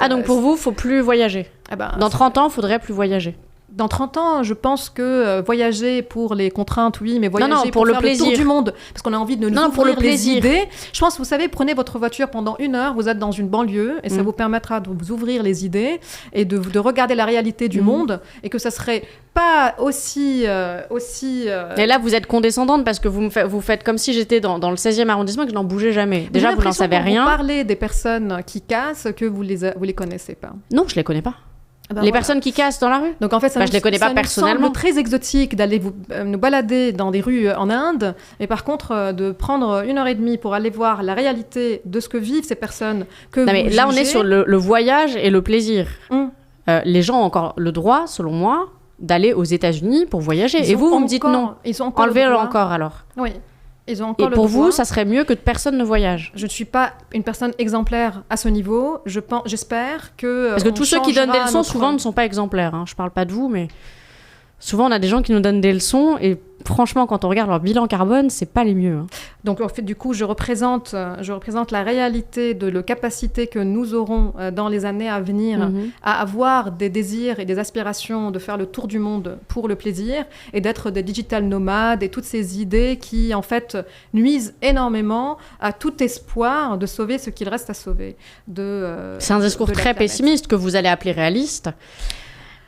donc pour vous, faut plus voyager. Dans 30 ans, faudrait plus voyager. Dans 30 ans, je pense que voyager pour les contraintes, oui, mais voyager pour le faire plaisir. le tour du monde, parce qu'on a envie de nous ouvrir pour le plaisir. les idées. Je pense, vous savez, prenez votre voiture pendant 1 heure, vous êtes dans une banlieue, et ça vous permettra de vous ouvrir les idées et de regarder la réalité du monde, et que ça serait pas aussi... Et là, vous êtes condescendante parce que vous faites comme si j'étais dans le 16e arrondissement et que je n'en bougeais jamais. Déjà, vous n'en savez rien. Vous parlez des personnes qui cassent que vous les connaissez pas. Non, je les connais pas. Personnes qui cassent dans la rue. Donc en fait, je les connais pas personnellement. Ça nous semble très exotique d'aller nous balader dans des rues en Inde, mais par contre de prendre 1h30 pour aller voir la réalité de ce que vivent ces personnes que vous jugez. Là, on est sur le voyage et le plaisir. Les gens ont encore le droit, selon moi, d'aller aux États-Unis pour voyager. Et vous me dites non. Ils ont encore enlevez-le encore alors. Oui. Ils ont encore et pour vous, ça serait mieux que personne ne voyage. Je ne suis pas une personne exemplaire à ce niveau. J'espère que... Parce que tous ceux qui donnent des leçons, souvent, ne sont pas exemplaires. Je ne parle pas de vous, mais souvent, on a des gens qui nous donnent des leçons et franchement, quand on regarde leur bilan carbone, c'est pas les mieux. Donc, en fait, du coup, je représente la réalité de la capacité que nous aurons dans les années à venir à avoir des désirs et des aspirations de faire le tour du monde pour le plaisir et d'être des digital nomades et toutes ces idées qui, en fait, nuisent énormément à tout espoir de sauver ce qu'il reste à sauver. C'est un discours très pessimiste que vous allez appeler réaliste.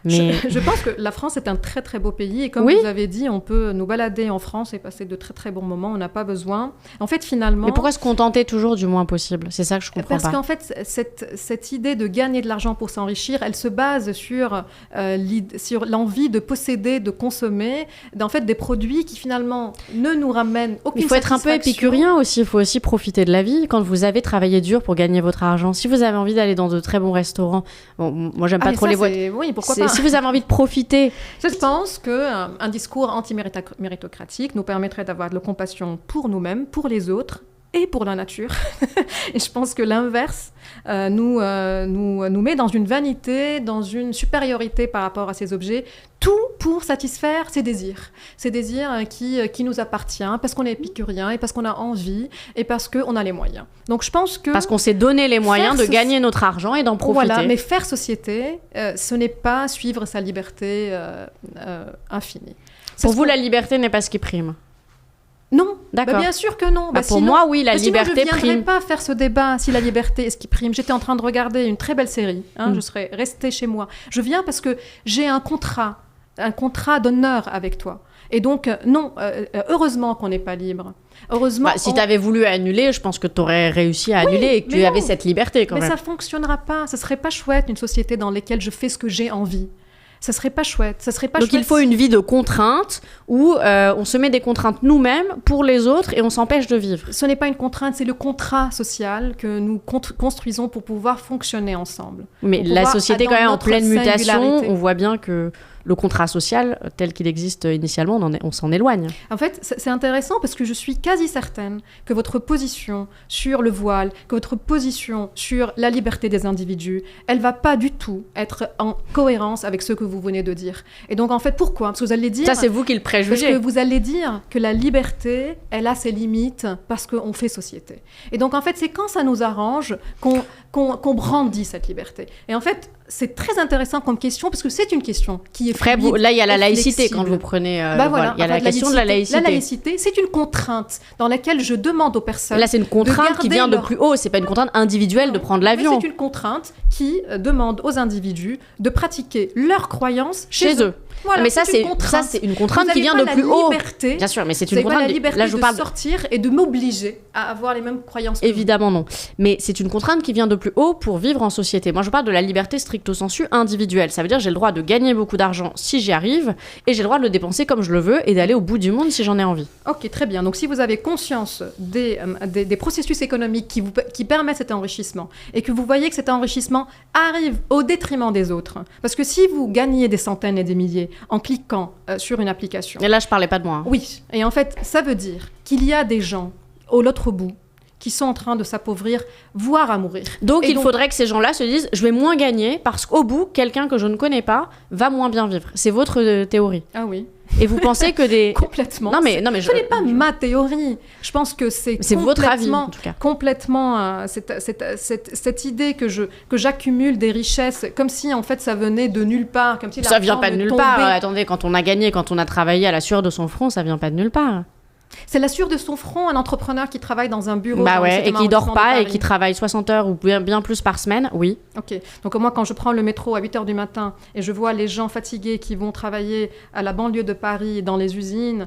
Mais... Je pense que la France est un très très beau pays et comme vous avez dit, on peut nous balader en France et passer de très très bons moments, on n'a pas besoin. En fait, finalement... Mais pourquoi se contenter toujours du moins possible ? C'est ça que je comprends pas. Parce qu'en fait, cette idée de gagner de l'argent pour s'enrichir, elle se base sur l'envie de posséder, de consommer, en fait, des produits qui finalement ne nous ramènent aucune satisfaction. Il faut être un peu épicurien aussi, il faut aussi profiter de la vie. Quand vous avez travaillé dur pour gagner votre argent, si vous avez envie d'aller dans de très bons restaurants, moi j'aime pas trop les voitures. Oui, pourquoi pas ? Si vous avez envie de profiter... Je pense qu'un discours anti-méritocratique nous permettrait d'avoir de la compassion pour nous-mêmes, pour les autres et pour la nature. Et je pense que l'inverse nous met dans une vanité, dans une supériorité par rapport à ces objets, tout pour satisfaire ces désirs qui nous appartiennent, parce qu'on est épicurien et parce qu'on a envie et parce qu'on a les moyens. Donc je pense que... Parce qu'on s'est donné les moyens de gagner notre argent et d'en profiter. Voilà, mais faire société, ce n'est pas suivre sa liberté infinie. Pour vous, la liberté n'est pas ce qui prime ? Non, d'accord. Bien sûr que non. Pour moi, oui, la liberté prime. Je ne viendrais pas faire ce débat si la liberté est ce qui prime. J'étais en train de regarder une très belle série. Je serais restée chez moi. Je viens parce que j'ai un contrat d'honneur avec toi. Et donc, non, heureusement qu'on n'est pas libre. Heureusement. Si tu avais voulu annuler, je pense que tu aurais réussi à annuler et que tu avais cette liberté quand même. Mais ça ne fonctionnera pas. Ce ne serait pas chouette une société dans laquelle je fais ce que j'ai envie. Ça serait pas chouette. Donc il faut une vie de contraintes où on se met des contraintes nous-mêmes pour les autres et on s'empêche de vivre. Ce n'est pas une contrainte, c'est le contrat social que nous construisons pour pouvoir fonctionner ensemble. Mais la société est quand même en pleine mutation. On voit bien que le contrat social, tel qu'il existe initialement, on s'en éloigne. En fait, c'est intéressant parce que je suis quasi certaine que votre position sur le voile, que votre position sur la liberté des individus, elle va pas du tout être en cohérence avec ce que vous venez de dire. Et donc, en fait, pourquoi ? Parce que vous allez dire... Ça, c'est vous qui le préjugez. Parce que vous allez dire que la liberté, elle a ses limites parce qu'on fait société. Et donc, en fait, c'est quand ça nous arrange qu'on brandit cette liberté. Et en fait, c'est très intéressant comme question parce que c'est une question qui est fluide. Après, là, il y a la laïcité quand vous prenez. Voilà, il y a la question de la laïcité. La laïcité, c'est une contrainte dans laquelle je demande aux personnes. Là, c'est une contrainte qui vient de plus haut. C'est pas une contrainte individuelle de prendre l'avion. C'est une contrainte qui demande aux individus de pratiquer leurs croyances chez eux. Voilà, mais ça, c'est une contrainte qui vient de plus haut. Bien sûr, mais c'est une contrainte. La liberté là, je parle de sortir et de m'obliger à avoir les mêmes croyances. Évidemment non. Mais c'est une contrainte qui vient de plus haut pour vivre en société. Moi, je parle de la liberté stricto sensu individuelle. Ça veut dire j'ai le droit de gagner beaucoup d'argent si j'y arrive et j'ai le droit de le dépenser comme je le veux et d'aller au bout du monde si j'en ai envie. Ok, très bien. Donc si vous avez conscience des processus économiques qui permettent cet enrichissement et que vous voyez que cet enrichissement arrive au détriment des autres, parce que si vous gagnez des centaines et des milliers en cliquant sur une application... Et là, je parlais pas de moi. Oui. Et en fait, ça veut dire qu'il y a des gens, au l'autre bout, qui sont en train de s'appauvrir, voire à mourir. Donc il faudrait que ces gens-là se disent je vais moins gagner parce qu'au bout, quelqu'un que je ne connais pas va moins bien vivre. C'est votre théorie. Ah oui. Et vous pensez que des... Complètement. Non mais ce n'est pas ma théorie. Je pense que c'est votre avis, en tout cas. Complètement cette idée que j'accumule des richesses, comme si en fait ça venait de nulle part. Comme si ça vient pas de nulle tombait. part. Attendez, quand on a gagné, quand on a travaillé à la sueur de son front, ça vient pas de nulle part. C'est la sueur de son front, un entrepreneur qui travaille dans un bureau. Bah ouais, et qui dort pas et qui travaille 60 heures ou bien plus par semaine, oui. Ok, donc moi quand je prends le métro à 8h du matin et je vois les gens fatigués qui vont travailler à la banlieue de Paris, dans les usines,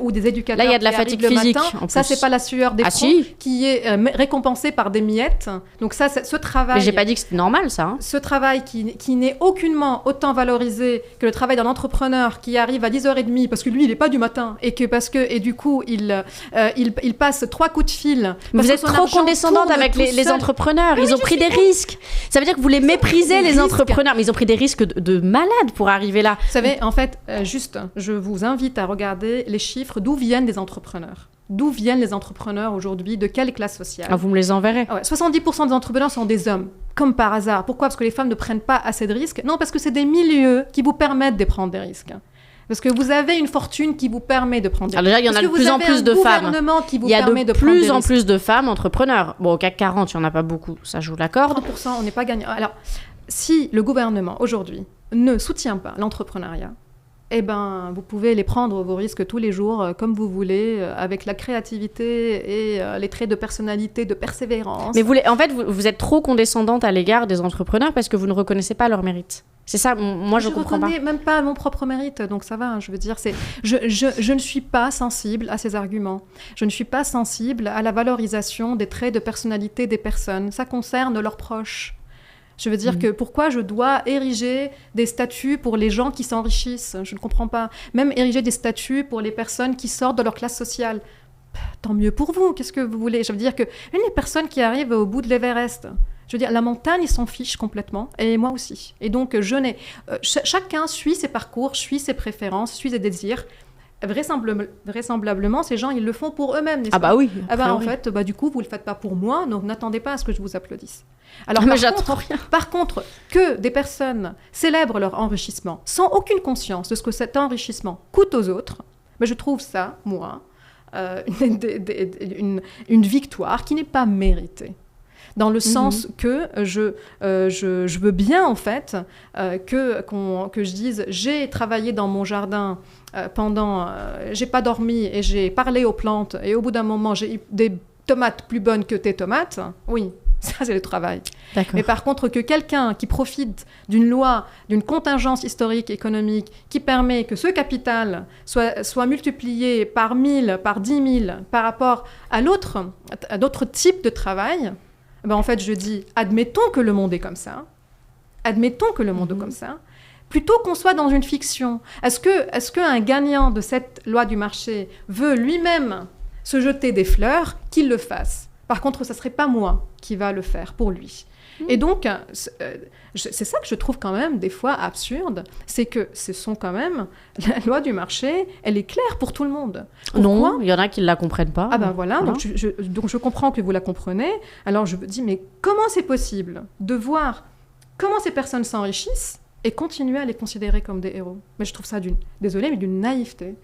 ou des éducateurs là, il y a de la fatigue physique, matin, ça c'est pas la sueur des fronts qui est récompensée par des miettes. Donc ça, ce travail... Mais j'ai pas dit que c'était normal ça. Ce travail qui n'est aucunement autant valorisé que le travail d'un entrepreneur qui arrive à 10h30 parce que lui il est pas du matin et du coup il passe 3 coups de fil. Vous êtes trop condescendante avec les entrepreneurs. Ils ont pris des risques. Ça veut dire que vous les méprisez, les entrepreneurs. Mais ils ont pris des risques de malades pour arriver là. Vous savez, en fait, je vous invite à regarder les chiffres d'où viennent les entrepreneurs. D'où viennent les entrepreneurs aujourd'hui? De quelle classe sociale? Vous me les enverrez. 70% des entrepreneurs sont des hommes, comme par hasard. Pourquoi? Parce que les femmes ne prennent pas assez de risques? Non, parce que c'est des milieux qui vous permettent de prendre des risques. Parce que vous avez une fortune qui vous permet de prendre des risques. Alors déjà, il y en a de plus en plus de femmes. Il y a de plus en plus de femmes entrepreneurs. Bon, au CAC 40, il n'y en a pas beaucoup, ça je vous l'accorde. 30%, on n'est pas gagnant. Alors, si le gouvernement, aujourd'hui, ne soutient pas l'entrepreneuriat, eh ben, vous pouvez les prendre vos risques tous les jours, comme vous voulez, avec la créativité et les traits de personnalité, de persévérance. Mais vous êtes trop condescendante à l'égard des entrepreneurs parce que vous ne reconnaissez pas leur mérite. C'est ça, moi je comprends pas. Je ne reconnais même pas mon propre mérite, donc ça va, je veux dire, je ne suis pas sensible à ces arguments. Je ne suis pas sensible à la valorisation des traits de personnalité des personnes. Ça concerne leurs proches. Je veux dire que pourquoi je dois ériger des statuts pour les gens qui s'enrichissent? Je ne comprends pas. Même ériger des statuts pour les personnes qui sortent de leur classe sociale. Tant mieux pour vous, qu'est-ce que vous voulez? Je veux dire qu'une des personnes qui arrive au bout de l'Everest, je veux dire, la montagne, ils s'en fichent complètement, et moi aussi. Et donc, chacun suit ses parcours, suit ses préférences, suit ses désirs. Vraisemblablement, ces gens, ils le font pour eux-mêmes, n'est-ce pas? Bah oui. En fait, du coup, vous le faites pas pour moi, donc n'attendez pas à ce que je vous applaudisse. Alors, par contre, que des personnes célèbrent leur enrichissement sans aucune conscience de ce que cet enrichissement coûte aux autres, je trouve ça, moi, une victoire qui n'est pas méritée. Dans le sens que je veux bien, en fait, que je dise « j'ai travaillé dans mon jardin j'ai pas dormi et j'ai parlé aux plantes et au bout d'un moment, j'ai eu des tomates plus bonnes que tes tomates », oui, ça c'est le travail. D'accord. Mais par contre, que quelqu'un qui profite d'une loi, d'une contingence historique, économique, qui permet que ce capital soit multiplié par 1000, par 10 000, par rapport à d'autres types de travail, en fait, je dis, admettons que le monde est comme ça. Admettons que le monde est comme ça. Plutôt qu'on soit dans une fiction. Est-ce qu'un gagnant de cette loi du marché veut lui-même se jeter des fleurs? Qu'il le fasse. Par contre, ça ne serait pas moi qui va le faire pour lui. Et donc, c'est ça que je trouve quand même des fois absurde, c'est que ce sont quand même, la loi du marché, elle est claire pour tout le monde. Pourquoi? Non, il y en a qui ne la comprennent pas. Ah ben voilà, donc je comprends que vous la comprenez. Alors je me dis, mais comment c'est possible de voir comment ces personnes s'enrichissent et continuer à les considérer comme des héros? Mais je trouve ça d'une naïveté.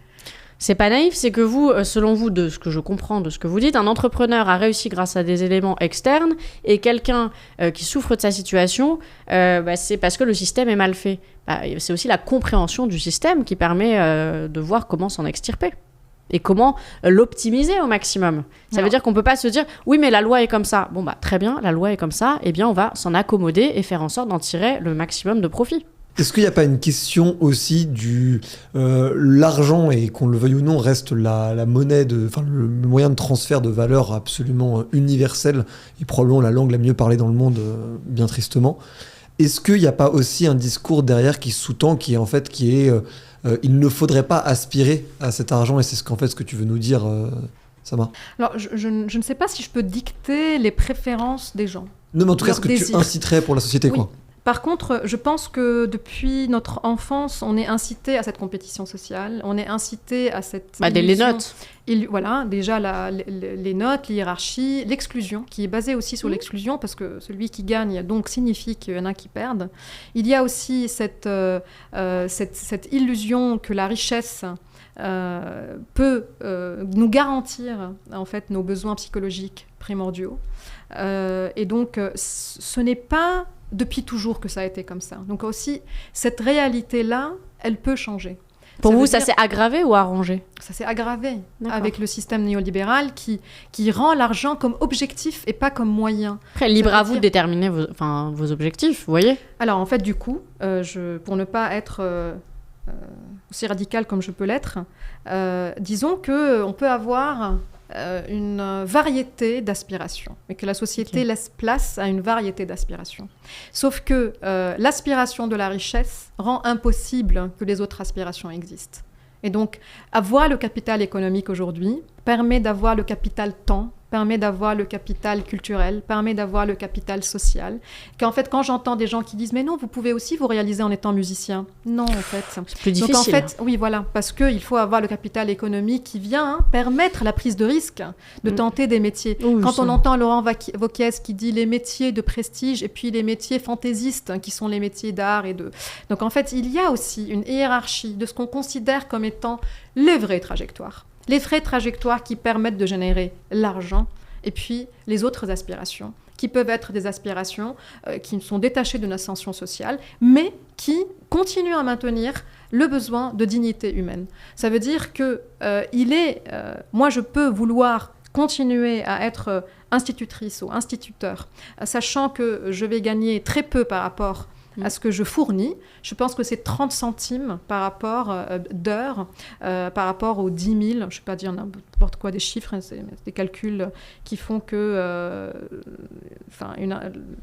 C'est pas naïf, c'est que vous, selon vous, de ce que je comprends de ce que vous dites, un entrepreneur a réussi grâce à des éléments externes et quelqu'un qui souffre de sa situation, c'est parce que le système est mal fait. C'est aussi la compréhension du système qui permet de voir comment s'en extirper et comment l'optimiser au maximum. Ça veut dire qu'on peut pas se dire « oui, mais la loi est comme ça ». Bon, très bien, la loi est comme ça, eh bien on va s'en accommoder et faire en sorte d'en tirer le maximum de profit. Est-ce qu'il n'y a pas une question aussi du l'argent, et qu'on le veuille ou non, reste la monnaie, le moyen de transfert de valeur absolument universel et probablement la langue la mieux parlée dans le monde, bien tristement. Est-ce qu'il n'y a pas aussi un discours derrière qui sous-tend, qui est il ne faudrait pas aspirer à cet argent, et c'est ce que tu veux nous dire, Sama? Alors, je ne sais pas si je peux dicter les préférences des gens. Non, mais en tout cas, ce que tu inciterais pour la société, quoi. Par contre, je pense que depuis notre enfance, on est incité à cette compétition sociale, on est incité à cette les illusion. notes. Voilà, déjà les notes, l'hiérarchie, l'exclusion, qui est basée aussi sur l'exclusion, parce que celui qui gagne donc signifie qu'il y en a qui perdent. Il y a aussi cette illusion que la richesse peut nous garantir en fait nos besoins psychologiques primordiaux. Et donc, ce n'est pas depuis toujours que ça a été comme ça. Donc aussi, cette réalité-là, elle peut changer. Pour vous, ça s'est aggravé ou arrangé ? Ça s'est aggravé D'accord. avec le système néolibéral qui rend l'argent comme objectif et pas comme moyen. Après, libre à vous de déterminer vos objectifs, vous voyez ? Alors en fait, du coup, pour ne pas être aussi radical comme je peux l'être, disons qu'on peut avoir une variété d'aspirations et que la société laisse place à une variété d'aspirations. Sauf que l'aspiration de la richesse rend impossible que les autres aspirations existent. Et donc, avoir le capital économique aujourd'hui permet d'avoir le capital temps, permet d'avoir le capital culturel, permet d'avoir le capital social. Qu'en fait, quand j'entends des gens qui disent « Mais non, vous pouvez aussi vous réaliser en étant musicien ». Non, en fait. C'est plus difficile. Donc, en fait, oui, voilà, parce qu'il faut avoir le capital économique qui vient permettre la prise de risque de tenter des métiers. Oui, quand on entend Laurent Wauquiez qui dit les métiers de prestige et puis les métiers fantaisistes, qui sont les métiers d'art et de... Donc, en fait, il y a aussi une hiérarchie de ce qu'on considère comme étant les vraies trajectoires. Les vraies trajectoires qui permettent de générer l'argent, et puis les autres aspirations, qui peuvent être des aspirations qui sont détachées d'une ascension sociale, mais qui continuent à maintenir le besoin de dignité humaine. Ça veut dire que moi je peux vouloir continuer à être institutrice ou instituteur, sachant que je vais gagner très peu par rapport à ce que je fournis. Je pense que c'est 30 centimes par rapport d'heure, par rapport aux 10 000, je ne sais pas dire n'importe quoi des chiffres, c'est des calculs qui font que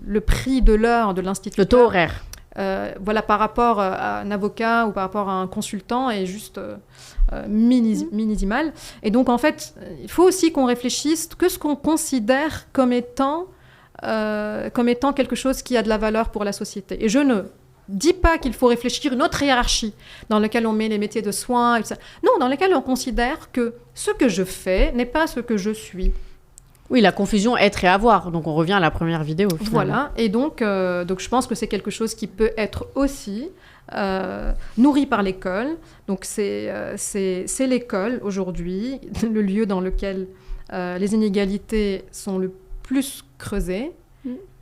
le prix de l'heure de l'instituteur... Le taux horaire. Voilà, par rapport à un avocat ou par rapport à un consultant est juste minimal. Et donc, en fait, il faut aussi qu'on réfléchisse que ce qu'on considère comme étant quelque chose qui a de la valeur pour la société. Et je ne dis pas qu'il faut réfléchir une autre hiérarchie dans laquelle on met les métiers de soins, etc. Non, dans laquelle on considère que ce que je fais n'est pas ce que je suis. Oui, la confusion être et avoir. Donc on revient à la première vidéo. Finalement. Voilà, et donc je pense que c'est quelque chose qui peut être aussi nourri par l'école. Donc c'est l'école aujourd'hui, le lieu dans lequel les inégalités sont le plus creusées,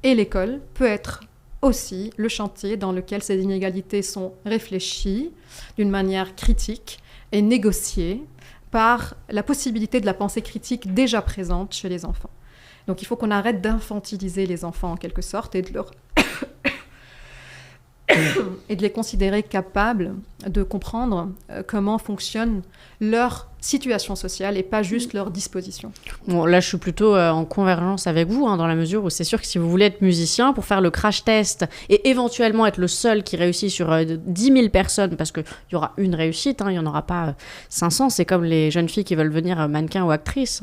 et l'école peut être aussi le chantier dans lequel ces inégalités sont réfléchies d'une manière critique et négociées par la possibilité de la pensée critique déjà présente chez les enfants. Donc il faut qu'on arrête d'infantiliser les enfants en quelque sorte et de les considérer capables de comprendre comment fonctionne leur situation sociale et pas juste leur disposition. Bon, là, je suis plutôt en convergence avec vous, dans la mesure où c'est sûr que si vous voulez être musicien, pour faire le crash test et éventuellement être le seul qui réussit sur 10 000 personnes, parce qu'il y aura une réussite, il n'y en aura pas 500, c'est comme les jeunes filles qui veulent devenir mannequins ou actrices.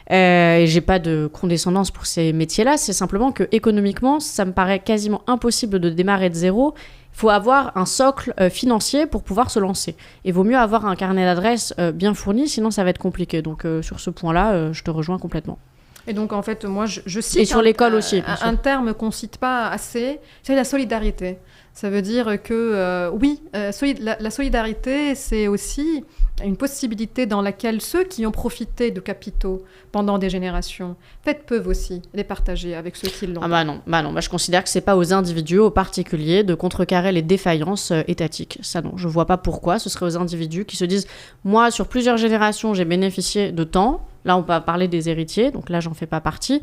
Et j'ai pas de condescendance pour ces métiers-là, c'est simplement que économiquement, ça me paraît quasiment impossible de démarrer de zéro. Il faut avoir un socle financier pour pouvoir se lancer. Et vaut mieux avoir un carnet d'adresses bien fourni, sinon ça va être compliqué. Donc sur ce point-là, je te rejoins complètement. Et donc en fait, moi je cite et sur l'école aussi, un terme qu'on cite pas assez, c'est la solidarité. Ça veut dire que la solidarité, c'est aussi une possibilité dans laquelle ceux qui ont profité de capitaux pendant des générations, peut-être peuvent aussi les partager avec ceux qui l'ont. Ah bah non, je considère que c'est pas aux individus, aux particuliers, de contrecarrer les défaillances étatiques. Ça non, je vois pas pourquoi. Ce serait aux individus qui se disent, moi, sur plusieurs générations, j'ai bénéficié de temps. Là, on va parler des héritiers, donc là, j'en fais pas partie.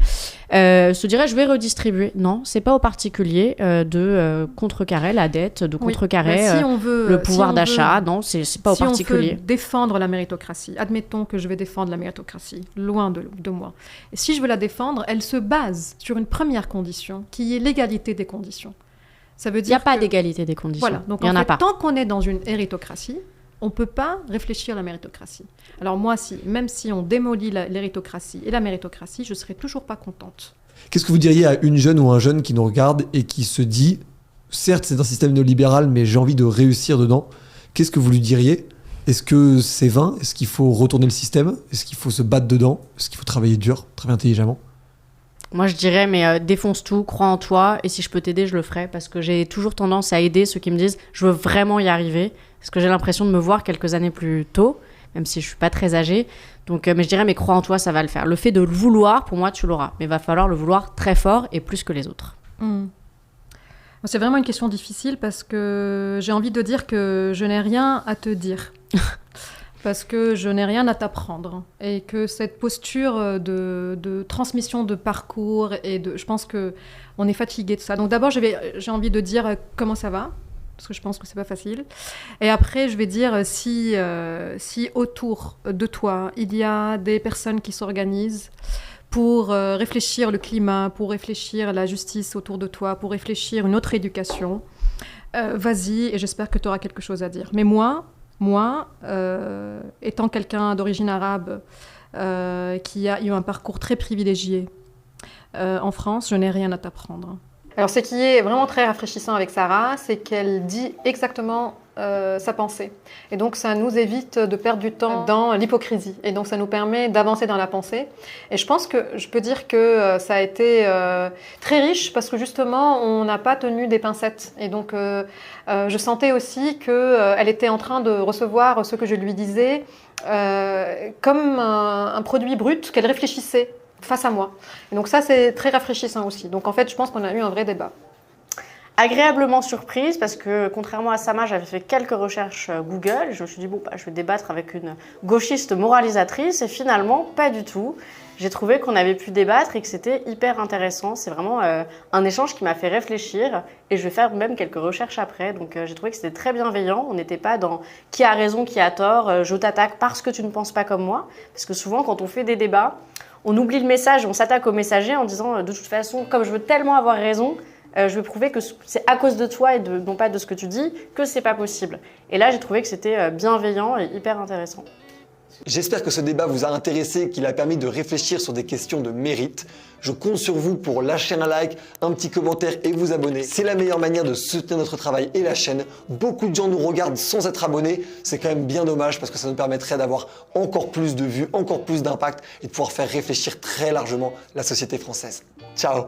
Se dirait, je vais redistribuer. Non, c'est pas aux particuliers de contrecarrer la dette, de contrecarrer le pouvoir d'achat. Non, c'est pas aux particuliers. Si on veut défendre la méritocratie, admettons que je vais défendre la méritocratie, loin de moi. Et si je veux la défendre, elle se base sur une première condition, qui est l'égalité des conditions. Ça veut dire il n'y a pas d'égalité des conditions. Voilà, donc en fait, tant qu'on est dans une héritocratie, on ne peut pas réfléchir à la méritocratie. Alors moi, même si on démolit l'héritocratie et la méritocratie, je ne serai toujours pas contente. Qu'est-ce que vous diriez à une jeune ou un jeune qui nous regarde et qui se dit certes c'est un système néolibéral, mais j'ai envie de réussir dedans, qu'est-ce que vous lui diriez ? Est-ce que c'est vain ? Est-ce qu'il faut retourner le système ? Est-ce qu'il faut se battre dedans ? Est-ce qu'il faut travailler dur, travailler intelligemment ? Moi, je dirais, mais défonce tout, crois en toi, et si je peux t'aider, je le ferai, parce que j'ai toujours tendance à aider ceux qui me disent « je veux vraiment y arriver », parce que j'ai l'impression de me voir quelques années plus tôt, même si je suis pas très âgée. Donc, mais je dirais, mais crois en toi, ça va le faire. Le fait de le vouloir, pour moi, tu l'auras. Mais il va falloir le vouloir très fort et plus que les autres. C'est vraiment une question difficile parce que j'ai envie de dire que je n'ai rien à te dire. Parce que je n'ai rien à t'apprendre. Et que cette posture de transmission de parcours, je pense qu'on est fatigué de ça. Donc d'abord, j'ai envie de dire comment ça va, parce que je pense que c'est pas facile. Et après, je vais dire si autour de toi, il y a des personnes qui s'organisent pour réfléchir le climat, pour réfléchir la justice autour de toi, pour réfléchir une autre éducation, vas-y, et j'espère que tu auras quelque chose à dire. Mais moi, étant quelqu'un d'origine arabe qui a eu un parcours très privilégié en France, je n'ai rien à t'apprendre. Alors, ce qui est vraiment très rafraîchissant avec Sarah, c'est qu'elle dit exactement sa pensée. Et donc, ça nous évite de perdre du temps dans l'hypocrisie. Et donc, ça nous permet d'avancer dans la pensée. Et je pense que je peux dire que ça a été très riche parce que justement, on n'a pas tenu des pincettes. Et donc, je sentais aussi qu'elle était en train de recevoir ce que je lui disais comme un produit brut qu'elle réfléchissait face à moi. Et donc ça, c'est très rafraîchissant aussi. Donc en fait, je pense qu'on a eu un vrai débat. Agréablement surprise parce que contrairement à Sama, j'avais fait quelques recherches Google. Je me suis dit, je vais débattre avec une gauchiste moralisatrice et finalement, pas du tout. J'ai trouvé qu'on avait pu débattre et que c'était hyper intéressant. C'est vraiment un échange qui m'a fait réfléchir et je vais faire même quelques recherches après. Donc j'ai trouvé que c'était très bienveillant. On n'était pas dans qui a raison, qui a tort, je t'attaque parce que tu ne penses pas comme moi. Parce que souvent, quand on fait des débats, on oublie le message, on s'attaque au messager en disant de toute façon, comme je veux tellement avoir raison, je veux prouver que c'est à cause de toi et non pas de ce que tu dis que c'est pas possible. Et là, j'ai trouvé que c'était bienveillant et hyper intéressant. J'espère que ce débat vous a intéressé et qu'il a permis de réfléchir sur des questions de mérite. Je compte sur vous pour lâcher un like, un petit commentaire et vous abonner. C'est la meilleure manière de soutenir notre travail et la chaîne. Beaucoup de gens nous regardent sans être abonnés. C'est quand même bien dommage parce que ça nous permettrait d'avoir encore plus de vues, encore plus d'impact et de pouvoir faire réfléchir très largement la société française. Ciao!